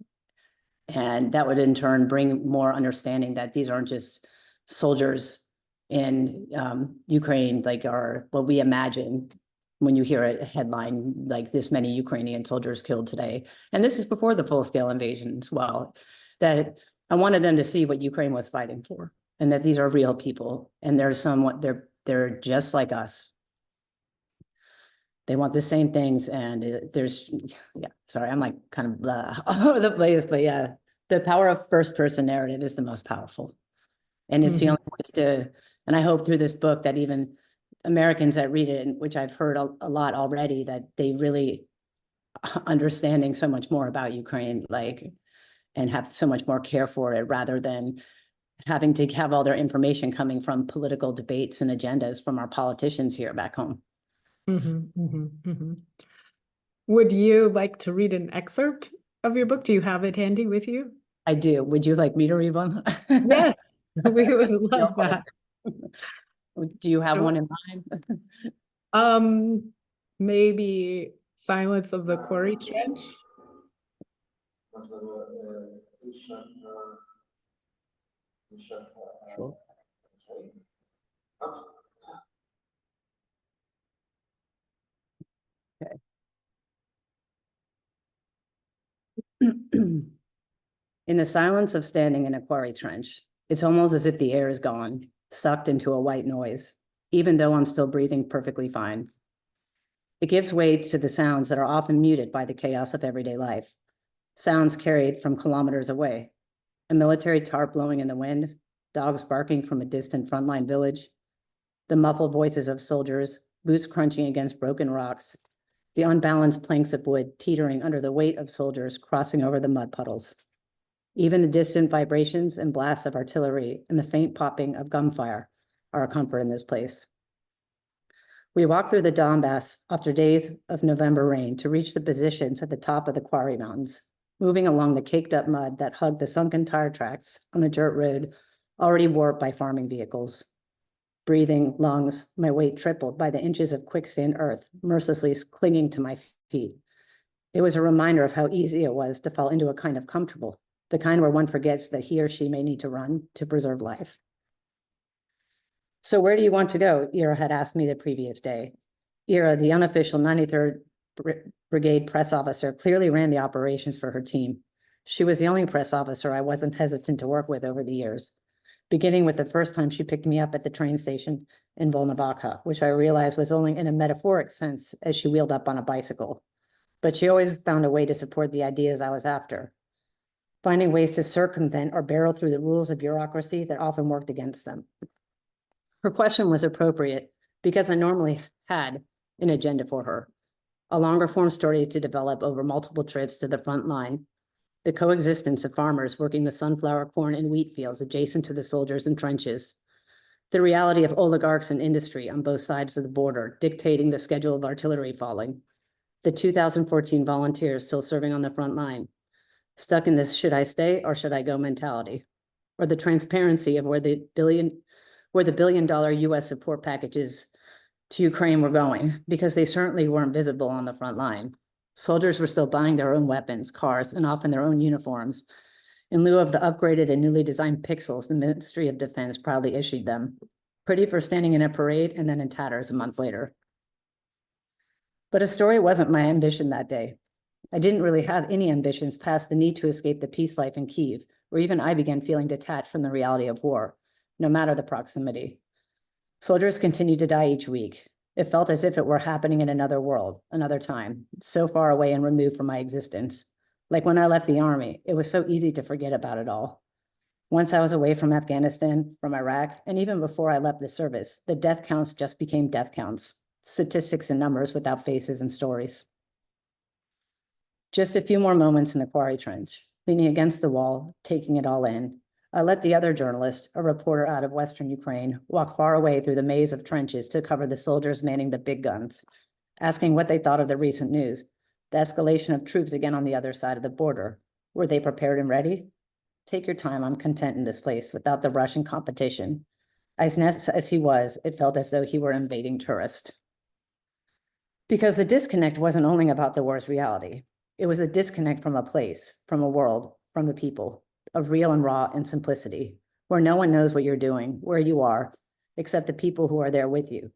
And that would in turn bring more understanding that these aren't just soldiers in Ukraine, like are what we imagine when you hear a headline like this many Ukrainian soldiers killed today. And this is before the full-scale invasion as well, that I wanted them to see what Ukraine was fighting for and that these are real people and they're just like us. They want the same things and sorry, I'm like kind of blah all over the place, but yeah, the power of first person narrative is the most powerful. And it's the only way to, and I hope through this book that even Americans that read it, which I've heard a lot already, that they really understanding so much more about Ukraine, like, and have so much more care for it rather than having to have all their information coming from political debates and agendas from our politicians here back home. Would you like to read an excerpt of your book? Do you have it handy with you? I do. Would you like me to read one? Yes, we would love that. Do you have Sure. one in mind? Maybe Silence of the Quarry Trench. Sure. Okay. In the silence of standing in a quarry trench, it's almost as if the air is gone, sucked into a white noise, even though I'm still breathing perfectly fine. It gives way to the sounds that are often muted by the chaos of everyday life, sounds carried from kilometers away, a military tarp blowing in the wind, dogs barking from a distant frontline village, the muffled voices of soldiers, boots crunching against broken rocks, the unbalanced planks of wood teetering under the weight of soldiers crossing over the mud puddles. Even the distant vibrations and blasts of artillery and the faint popping of gunfire are a comfort in this place. We walk through the Donbass after days of November rain to reach the positions at the top of the quarry mountains, moving along the caked up mud that hugged the sunken tire tracks on a dirt road already warped by farming vehicles. Breathing, lungs, my weight tripled by the inches of quicksand earth mercilessly clinging to my feet. It was a reminder of how easy it was to fall into a kind of comfortable, the kind where one forgets that he or she may need to run to preserve life. So where do you want to go? Ira had asked me the previous day. Ira, the unofficial 93rd Brigade press officer, clearly ran the operations for her team. She was the only press officer I wasn't hesitant to work with over the years, beginning with the first time she picked me up at the train station in Volnovakha, which I realized was only in a metaphoric sense as she wheeled up on a bicycle. But she always found a way to support the ideas I was after, finding ways to circumvent or barrel through the rules of bureaucracy that often worked against them. Her question was appropriate because I normally had an agenda for her, a longer form story to develop over multiple trips to the front line, the coexistence of farmers working the sunflower, corn, and wheat fields adjacent to the soldiers in trenches, the reality of oligarchs and industry on both sides of the border dictating the schedule of artillery falling, the 2014 volunteers still serving on the front line, stuck in this should I stay or should I go mentality, or the transparency of where the billion-dollar US support packages to Ukraine were going, because they certainly weren't visible on the front line. Soldiers were still buying their own weapons, cars, and often their own uniforms, in lieu of the upgraded and newly designed pixels the Ministry of Defense proudly issued them, pretty for standing in a parade and then in tatters a month later. But a story wasn't my ambition that day. I didn't really have any ambitions past the need to escape the peace life in Kyiv, where even I began feeling detached from the reality of war, no matter the proximity. Soldiers continued to die each week. It felt as if it were happening in another world, another time, so far away and removed from my existence. Like when I left the army, it was so easy to forget about it all. Once I was away from Afghanistan, from Iraq, and even before I left the service, the death counts just became death counts, statistics and numbers without faces and stories. Just a few more moments in the quarry trench, leaning against the wall, taking it all in. I let the other journalist, a reporter out of Western Ukraine, walk far away through the maze of trenches to cover the soldiers manning the big guns, asking what they thought of the recent news, the escalation of troops again on the other side of the border. Were they prepared and ready? Take your time, I'm content in this place without the Russian competition. As nice as he was, it felt as though he were invading tourist. Because the disconnect wasn't only about the war's reality. It was a disconnect from a place, from a world, from the people, of real and raw and simplicity, where no one knows what you're doing, where you are, except the people who are there with you.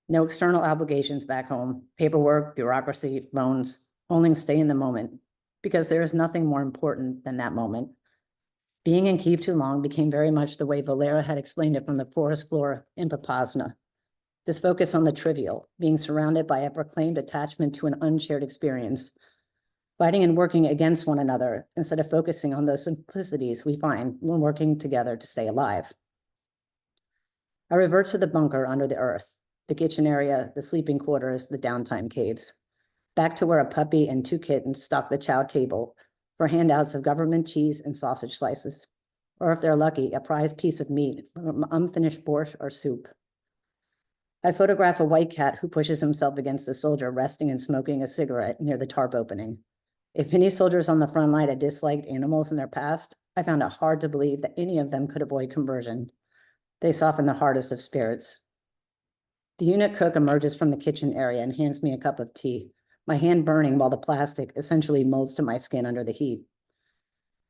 No external obligations back home, paperwork, bureaucracy, phones, only stay in the moment, because there is nothing more important than that moment. Being in Kyiv too long became very much the way Valera had explained it from the forest floor in Popasna. This focus on the trivial, being surrounded by a proclaimed attachment to an unshared experience, fighting and working against one another instead of focusing on those simplicities we find when working together to stay alive. I revert to the bunker under the earth, the kitchen area, the sleeping quarters, the downtime caves, back to where a puppy and two kittens stock the chow table for handouts of government cheese and sausage slices, or if they're lucky, a prized piece of meat from unfinished borscht or soup. I photograph a white cat who pushes himself against a soldier resting and smoking a cigarette near the tarp opening. If any soldiers on the front line had disliked animals in their past, I found it hard to believe that any of them could avoid conversion. They soften the hardest of spirits. The unit cook emerges from the kitchen area and hands me a cup of tea, my hand burning while the plastic essentially molds to my skin under the heat.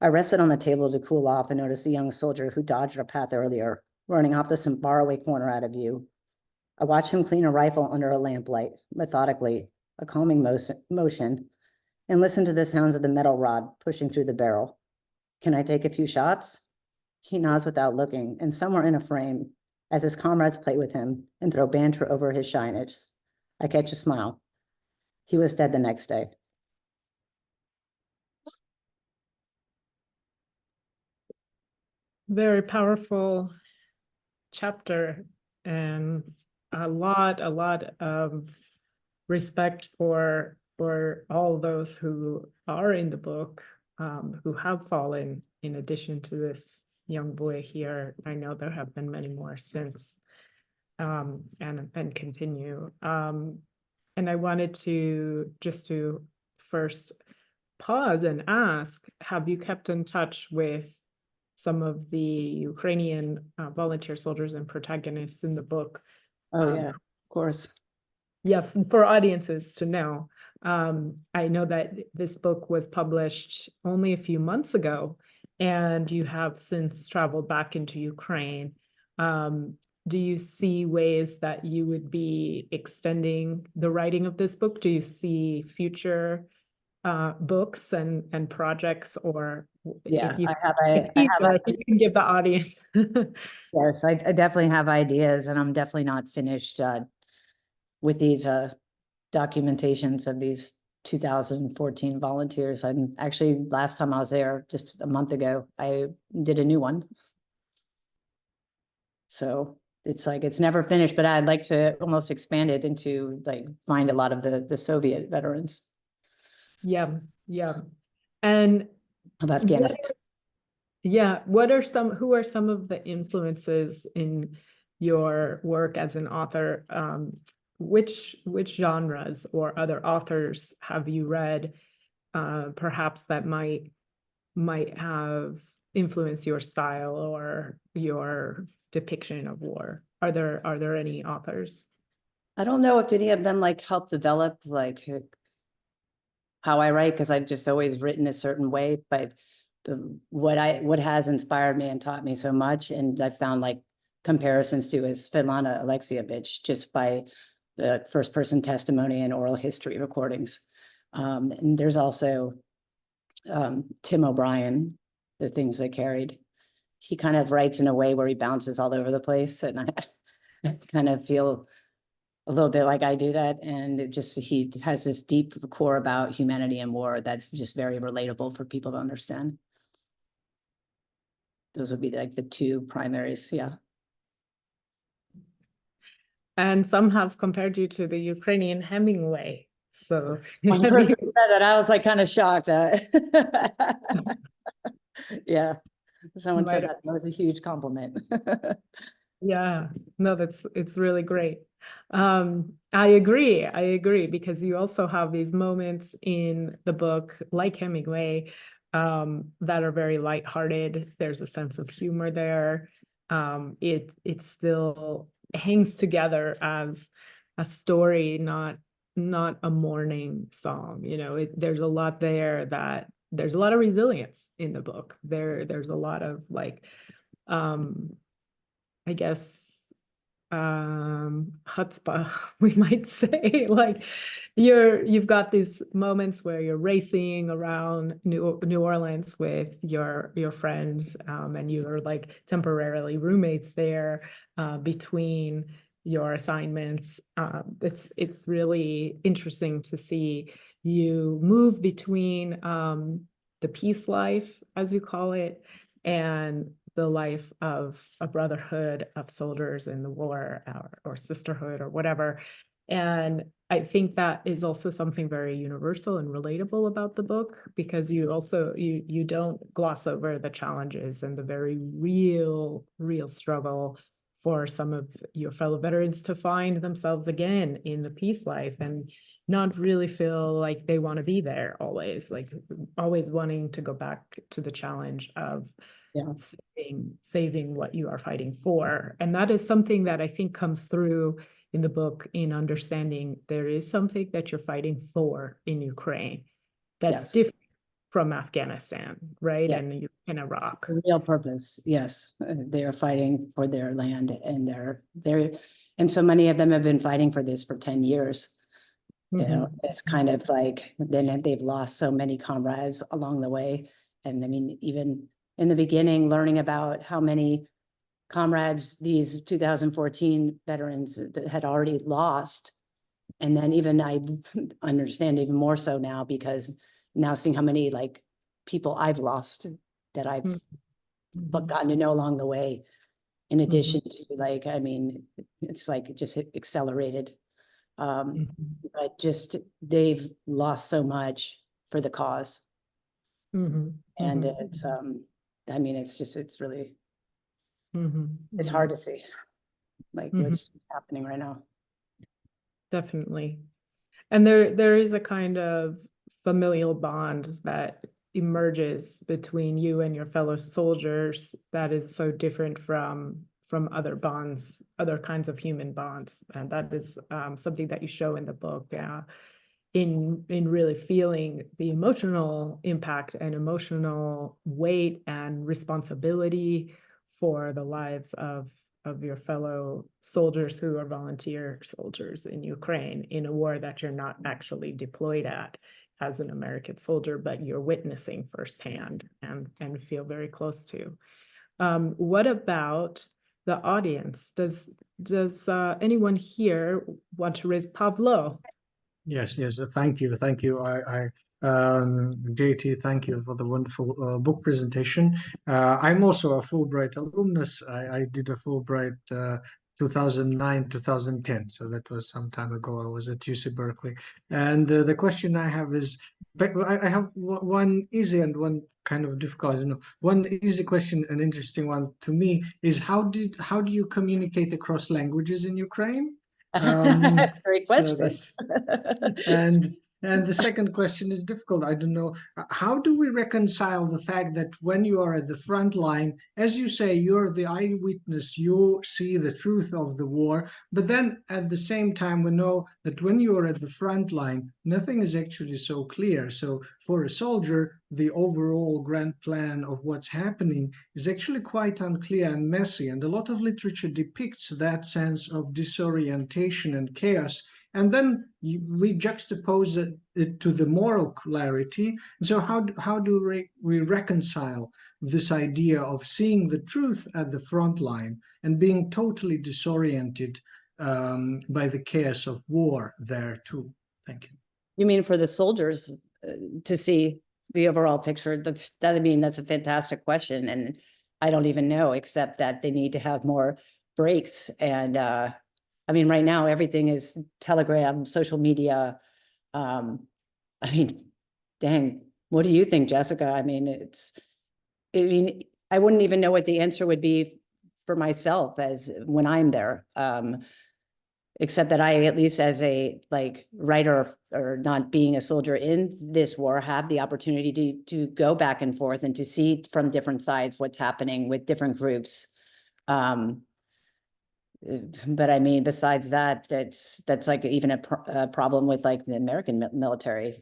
I rested on the table to cool off and noticed the young soldier who dodged our path earlier, running off to some faraway corner out of view. I watched him clean a rifle under a lamplight, methodically, a calming motion, and listen to the sounds of the metal rod pushing through the barrel. Can I take a few shots? He nods without looking, and somewhere in a frame, as his comrades play with him and throw banter over his shyness, I catch a smile. He was dead the next day. Very powerful chapter, and a lot of respect for all those who are in the book, who have fallen in addition to this young boy here. I know there have been many more since, and continue. And I wanted to just to first pause and ask, have you kept in touch with some of the Ukrainian volunteer soldiers and protagonists in the book? Oh, yeah, of course. Yeah, for audiences to know. I know that this book was published only a few months ago, and you have since traveled back into Ukraine. Do you see ways that you would be extending the writing of this book? Do you see future books and projects, or Yeah, if you, if if you can give the audience? Yes, I definitely have ideas, and I'm definitely not finished with these documentations of these 2014 volunteers. I'm actually, last time I was there, just a month ago, I did a new one. So it's like, it's never finished, but I'd like to almost expand it into, like, find a lot of the Soviet veterans Yeah, yeah. And of Afghanistan. yeah, who are some of the influences in your work as an author? Which genres or other authors have you read, perhaps that might have influenced your style or your depiction of war? Are there any authors? I don't know if any of them like help develop like how I write, because I've just always written a certain way, but what has inspired me and taught me so much, and I've found like comparisons to, is Svetlana Alexievich, just by the first person testimony and oral history recordings. And there's also Tim O'Brien, The Things That Carried. He kind of writes in a way where he bounces all over the place, and I kind of feel a little bit like I do that. And it just, he has this deep core about humanity and war that's just very relatable for people to understand. Those would be like the two primaries, yeah. And some have compared you to the Ukrainian Hemingway. So When you first said that, I was like kind of shocked. Yeah, someone said that was a huge compliment. Yeah, no, it's really great. I agree, because you also have these moments in the book, like Hemingway, that are very lighthearted. There's a sense of humor there. It still hangs together as a story, not a mourning song. You know, there's a lot there, that there's a lot of resilience in the book. There's a lot of like, I guess, chutzpah, we might say. Like, you've got these moments where you're racing around New Orleans with your friends, and you're like temporarily roommates there, between your assignments. It's really interesting to see you move between the peace life, as you call it, and the life of a brotherhood of soldiers in the war, or sisterhood, or whatever. And I think that is also something very universal and relatable about the book, because you also, you don't gloss over the challenges and the very real struggle for some of your fellow veterans to find themselves again in the peace life, and not really feel like they want to be there always, like always wanting to go back to the challenge of saving what you are fighting for. And that is something that I think comes through in the book, in understanding there is something that you're fighting for in Ukraine that's different from Afghanistan, right? And in Iraq. The real purpose, yes. They are fighting for their land, and and so many of them have been fighting for this for 10 years. You know, it's kind of like, then they've lost so many comrades along the way. And I mean, even in the beginning, learning about how many comrades these 2014 veterans had already lost. And then even I understand even more so now, because now seeing how many like people I've lost that I've gotten to know along the way, in addition to like, I mean, it's like it just accelerated. But just they've lost so much for the cause. And it's I mean, it's really it's hard to see like what's happening right now. Definitely. And there is a kind of familial bond that emerges between you and your fellow soldiers that is so different from other bonds, other kinds of human bonds. And that is something that you show in the book, in really feeling the emotional impact and emotional weight and responsibility for the lives of your fellow soldiers who are volunteer soldiers in Ukraine in a war that you're not actually deployed at as an American soldier, but you're witnessing firsthand and feel very close to. What about the audience? Does anyone here want to raise Pablo? Yes, thank you. JT, thank you for the wonderful book presentation. I'm also a Fulbright alumnus. I did a Fulbright 2009-2010, so that was some time ago. I was at UC Berkeley, and the question I have is, I have one easy and one kind of difficult. One easy question, an interesting one to me, is how do you communicate across languages in Ukraine? That's a great question. And the second question is difficult. I don't know. How do we reconcile the fact that when you are at the front line, as you say, you're the eyewitness, you see the truth of the war, but then at the same time, we know that when you are at the front line, nothing is actually so clear. So for a soldier, the overall grand plan of what's happening is actually quite unclear and messy. And a lot of literature depicts that sense of disorientation and chaos. And then we juxtapose it to the moral clarity. And so how do we reconcile this idea of seeing the truth at the front line and being totally disoriented by the chaos of war there too? Thank you. You mean for the soldiers to see the overall picture? That's a fantastic question. And I don't even know, except that they need to have more breaks. And I mean, right now, everything is Telegram, social media. I mean, dang, what do you think, Jessica? I mean, I wouldn't even know what the answer would be for myself as when I'm there. Except that I, at least as a writer or not being a soldier in this war, have the opportunity to go back and forth and to see from different sides what's happening with different groups. But I mean, besides that, that's like even a problem with like the American military.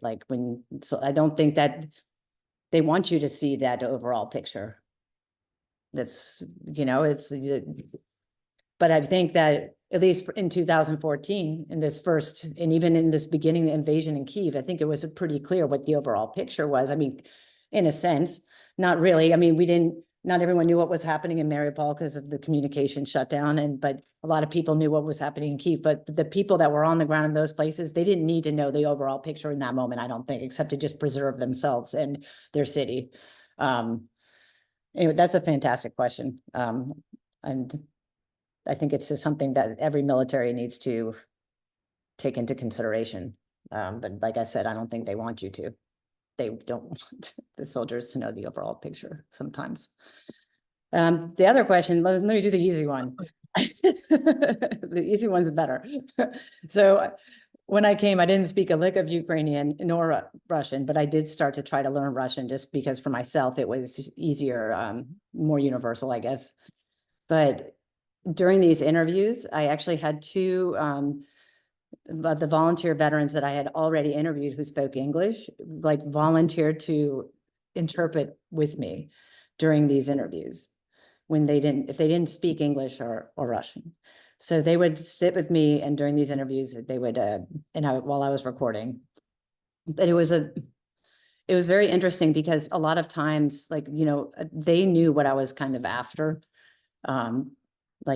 So I don't think that they want you to see that overall picture. That's, but I think that at least in 2014, and even in this beginning, the invasion in Kyiv, I think it was pretty clear what the overall picture was. I mean, in a sense, not really. I mean, not everyone knew what was happening in Mariupol because of the communication shutdown, but a lot of people knew what was happening in Kyiv. But the people that were on the ground in those places, they didn't need to know the overall picture in that moment, I don't think, except to just preserve themselves and their city. Anyway, that's a fantastic question. And I think it's just something that every military needs to take into consideration. But like I said, I don't think they want you to. They don't want the soldiers to know the overall picture sometimes. The other question, let me do the easy one. The easy one's better. So when I came, I didn't speak a lick of Ukrainian nor Russian, but I did start to try to learn Russian just because for myself, it was easier, more universal, I guess. But during these interviews, I actually had two the volunteer veterans that I had already interviewed who spoke English, volunteered to interpret with me during these interviews if they didn't speak English or Russian. So they would sit with me, and during these interviews, they would, while I was recording. But it was very interesting because a lot of times, they knew what I was kind of after.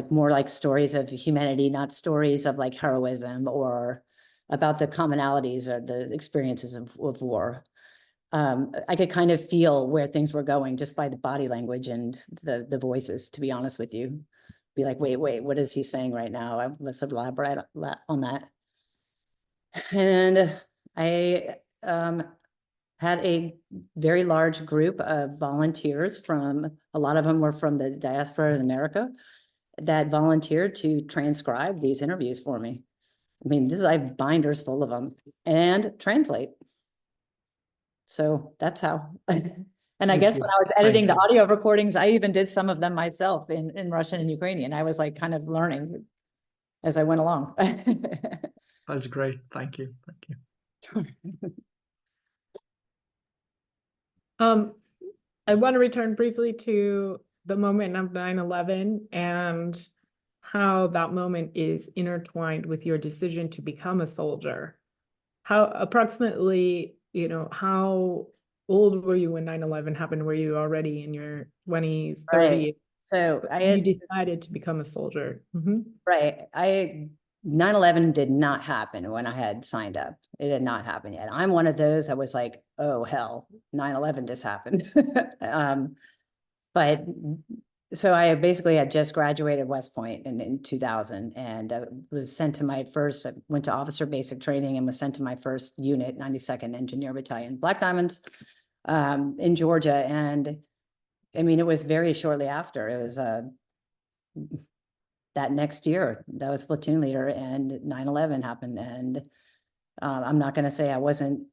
More like stories of humanity, not stories of heroism or about the commonalities or the experiences of war. I could kind of feel where things were going just by the body language and the voices, to be honest with you. Be like, wait, what is he saying right now? Let's elaborate on that. And I had a very large group of volunteers a lot of them were from the diaspora in America, that volunteered to transcribe these interviews for me. I mean, I have binders full of them, and translate. So that's how. And I Thank guess you. when I was editing the Thank audio recordings, I even did some of them myself in Russian and Ukrainian. I was like kind of learning as I went along. That's great. Thank you. Thank you. I want to return briefly to the moment of 9/11 and how that moment is intertwined with your decision to become a soldier. How approximately, how old were you when 9/11 happened? Were you already in your 20s, 30s? Right. So You decided to become a soldier. Right. 9/11 did not happen when I had signed up. It had not happened yet. I'm one of those that was like, oh, hell, 9/11 just happened. But so I basically had just graduated West Point in 2000 and was sent to my first, I went to officer basic training and was sent to my first unit, 92nd Engineer Battalion, Black Diamonds, in Georgia. And I mean, it was very shortly after. It was that next year that I was platoon leader and 9/11 happened. And I'm not going to say I wasn't,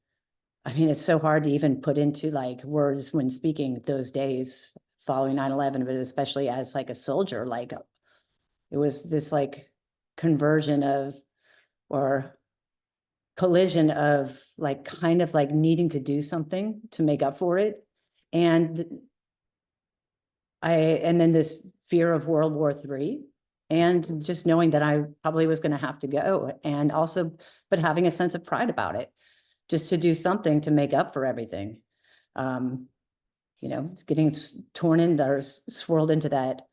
I mean, it's so hard to even put into like words when speaking those days following 9/11, but especially as like a soldier, like it was this like conversion of, or collision of like kind of like needing to do something to make up for it. And then this fear of World War III and just knowing that I probably was going to have to go, and also, but having a sense of pride about it, just to do something to make up for everything. Getting torn in or swirled into that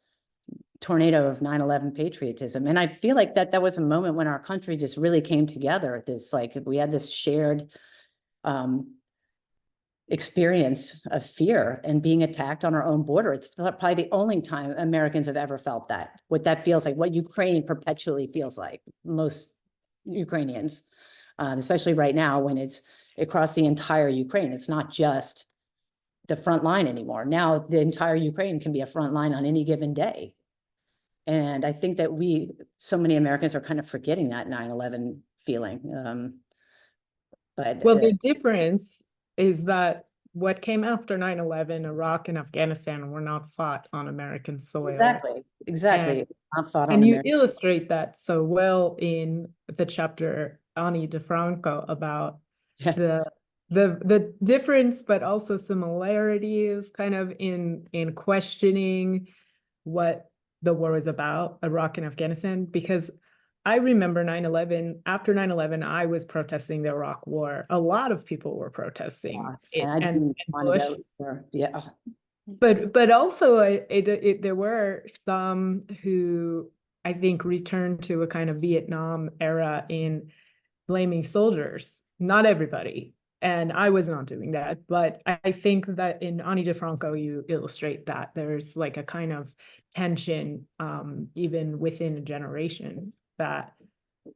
tornado of 9/11 patriotism. And I feel like that was a moment when our country just really came together. This, like, we had this shared experience of fear and being attacked on our own border. It's probably the only time Americans have ever felt that, what that feels like, what Ukraine perpetually feels like, most Ukrainians, especially right now when it's across the entire Ukraine. It's not just the front line anymore. Now the entire Ukraine can be a front line on any given day. And I think that so many Americans are kind of forgetting that 9/11 feeling. Well, the difference is that what came after 9/11, Iraq and Afghanistan were not fought on American soil. Exactly. And you illustrate that so well in the chapter Ani DeFranco about the difference, but also similarities kind of in questioning what the war was about, Iraq and Afghanistan, because I remember 9/11, after 9/11, I was protesting the Iraq war. A lot of people were protesting and Bush. Yeah. But also there were some who I think returned to a kind of Vietnam era in blaming soldiers, not everybody. And I was not doing that, but I think that in Ani DeFranco, you illustrate that there's like a kind of tension, even within a generation that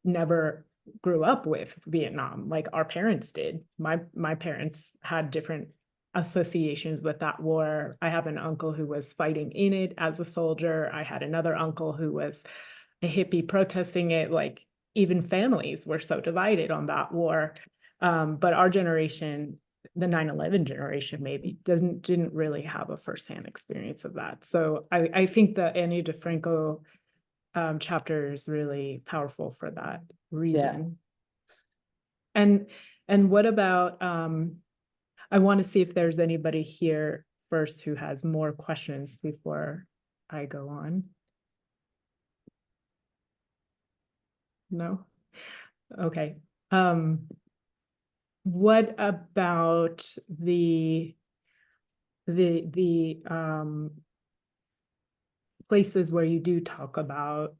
never grew up with Vietnam, like our parents did. My parents had different associations with that war. I have an uncle who was fighting in it as a soldier. I had another uncle who was a hippie protesting it. Like even families were so divided on that war. But our generation, the 9/11 generation, maybe didn't really have a firsthand experience of that. So I think the Ani DeFranco chapter is really powerful for that reason. Yeah. And what about, I want to see if there's anybody here first who has more questions before I go on. No? Okay. What about the places where you do talk about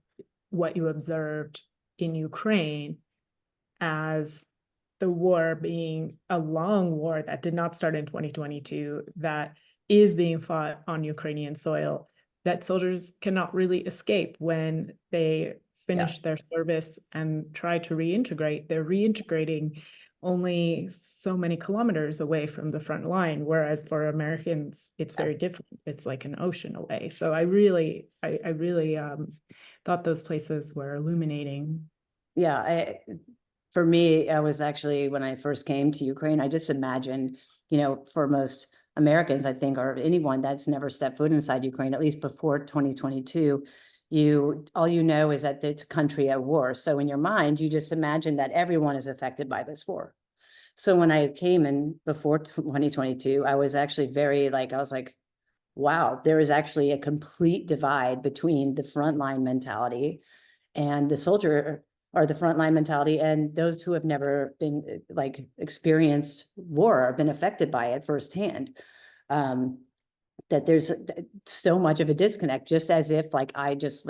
what you observed in Ukraine as the war being a long war that did not start in 2022, that is being fought on Ukrainian soil, that soldiers cannot really escape when they finish their service and try to reintegrate? They're reintegrating only so many kilometers away from the front line, whereas for Americans, it's very different. It's like an ocean away. So I really thought those places were illuminating. Yeah, For me, I was actually, when I first came to Ukraine, I just imagined, for most Americans, I think, or anyone that's never stepped foot inside Ukraine, at least before 2022, all you know is that it's a country at war. So in your mind, you just imagine that everyone is affected by this war. So when I came in before 2022, I was actually I was like, wow, there is actually a complete divide between the frontline mentality and the soldier, or the frontline mentality, and those who have never been experienced war or been affected by it firsthand. That there's so much of a disconnect, just as if I just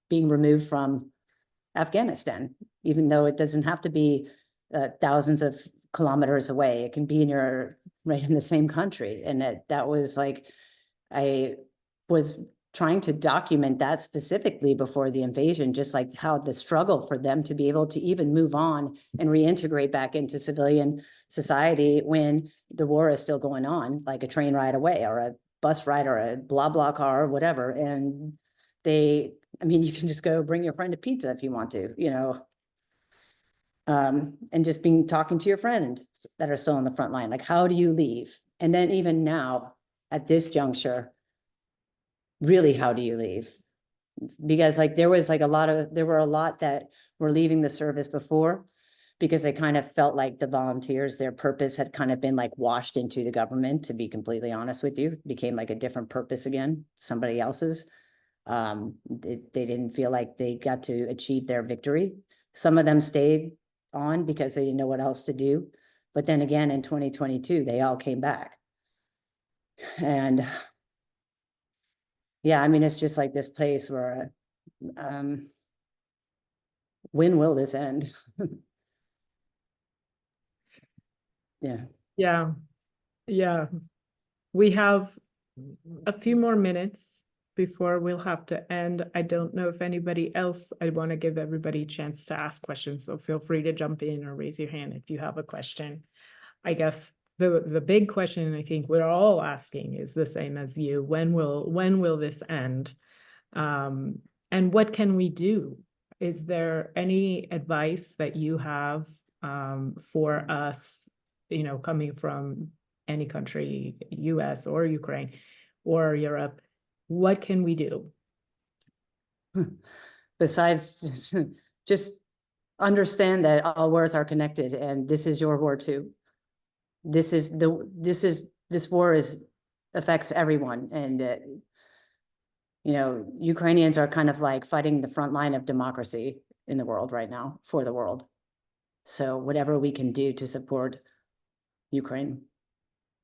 being removed from Afghanistan, even though it doesn't have to be thousands of kilometers away. It can be right in the same country. And that was I was trying to document that specifically before the invasion, just how the struggle for them to be able to even move on and reintegrate back into civilian society when the war is still going on, like a train ride away or a bus ride or a blah, blah car or whatever. And you can just go bring your friend a pizza if you want to, and just talking to your friends that are still on the front line. How do you leave? And then even now at this juncture, really, how do you leave? Because there were a lot that were leaving the service before because they kind of felt like the volunteers, their purpose had kind of been washed into the government, to be completely honest with you. It became a different purpose again, somebody else's. They didn't feel like they got to achieve their victory. Some of them stayed on because they didn't know what else to do. But then again, in 2022, they all came back. And yeah, it's just this place where, when will this end? Yeah. Yeah. We have a few more minutes before we'll have to end. I don't know if anybody else, I want to give everybody a chance to ask questions. So feel free to jump in or raise your hand if you have a question. I guess the big question I think we're all asking is the same as you. When will this end? And what can we do? Is there any advice that you have for us, coming from any country, US or Ukraine or Europe? What can we do? Besides just understand that all wars are connected, and this is your war too. This war affects everyone, and Ukrainians are kind of fighting the front line of democracy in the world right now for the world. So whatever we can do to support Ukraine,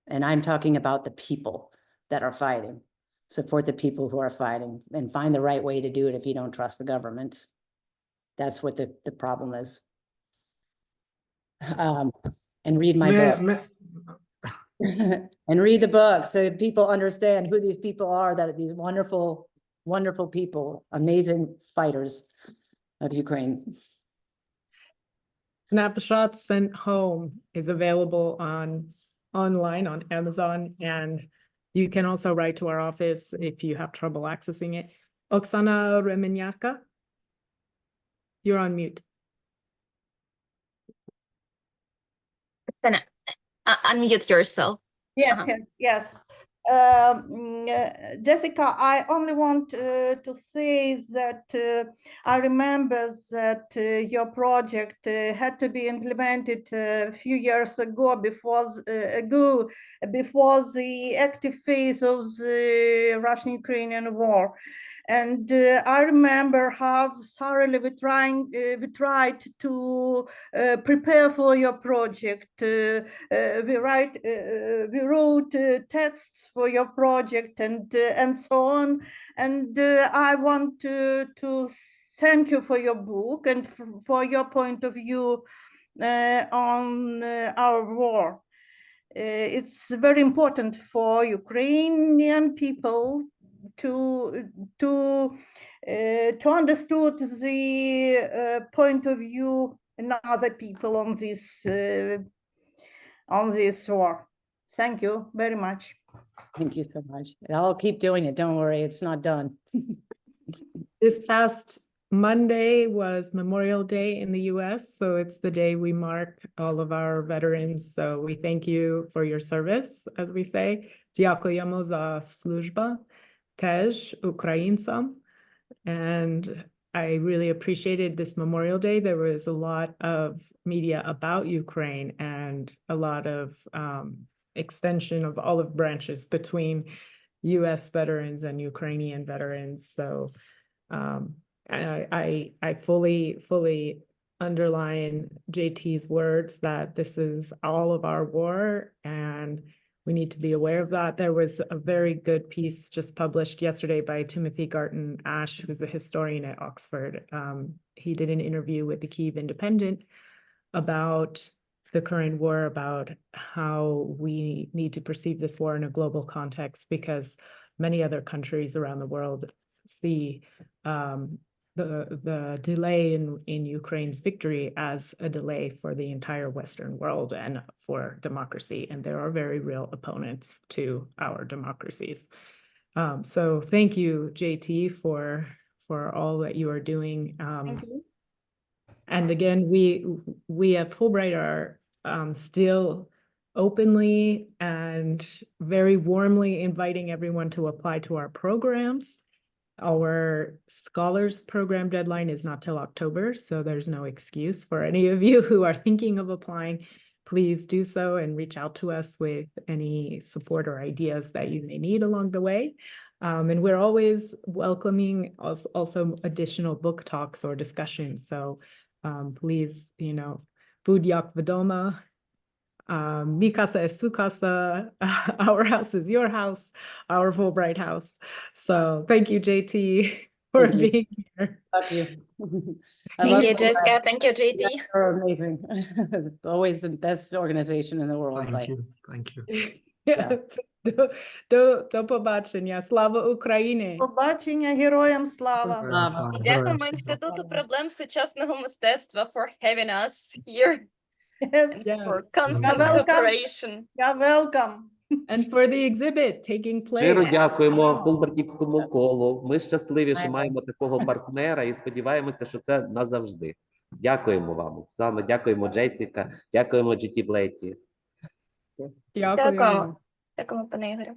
and I'm talking about the people that are fighting, support the people who are fighting, and find the right way to do it if you don't trust the governments. That's what the problem is. And read my book. And read the book so people understand who these people are, that these wonderful, wonderful people, amazing fighters of Ukraine. Snapshots Sent Home is available online on Amazon, and you can also write to our office if you have trouble accessing it. Oksana Remenyaka, you're on mute. Unmute yourself. Yes. Jessica, I only want to say that I remember that your project had to be implemented a few years ago before the active phase of the Russian-Ukrainian War. And I remember how thoroughly we tried to prepare for your project. We wrote texts for your project and so on. And I want to thank you for your book and for your point of view on our war. It's very important for Ukrainian people to understand the point of view and other people on this war. Thank you very much. Thank you so much. I'll keep doing it. Don't worry, it's not done. This past Monday was Memorial Day in the US, so it's the day we mark all of our veterans. So we thank you for your service, as we say. Дякуємо за службу теж українцям. And I really appreciated this Memorial Day. There was a lot of media about Ukraine and a lot of extension of olive branches between US veterans and Ukrainian veterans. So I fully underline JT's words that this is all of our war and we need to be aware of that. There was a very good piece just published yesterday by Timothy Garton Ash, who's a historian at Oxford. He did an interview with the Kyiv Independent about the current war, about how we need to perceive this war in a global context, because many other countries around the world see the delay in Ukraine's victory as a delay for the entire Western world and for democracy. And there are very real opponents to our democracies. So thank you, JT, for all that you are doing. Thank you. And again, we at Fulbright are still openly and very warmly inviting everyone to apply to our programs. Our scholars program deadline is not till October, so there's no excuse for any of you who are thinking of applying. Please do so and reach out to us with any support or ideas that you may need along the way. And we're always welcoming also additional book talks or discussions. So please, будь-як вдома. Mi casa es su casa, our house is your house, our Fulbright house. So thank you, JT, for Thank you. being here. Love you. I Thank love you, Fulbright. Jessica. Thank you, JT. You're amazing. Always the best organization in the world. Thank you. Thank you. До побачення. Слава Україні! Побачення, героям слава. Слава. І дякуємо Інституту проблем сучасного мистецтва for having us here Yes. Yes. for constant Welcome. cooperation. Yeah, welcome. And for the exhibit taking Щиро place. дякуємо Фулбрайтівському колу. Ми щасливі, що маємо такого партнера і сподіваємося, що це назавжди. Дякуємо вам. Саме дякуємо Джесіка, дякуємо GT Blatty. Дякуємо. Дякуємо, пане Ігорю.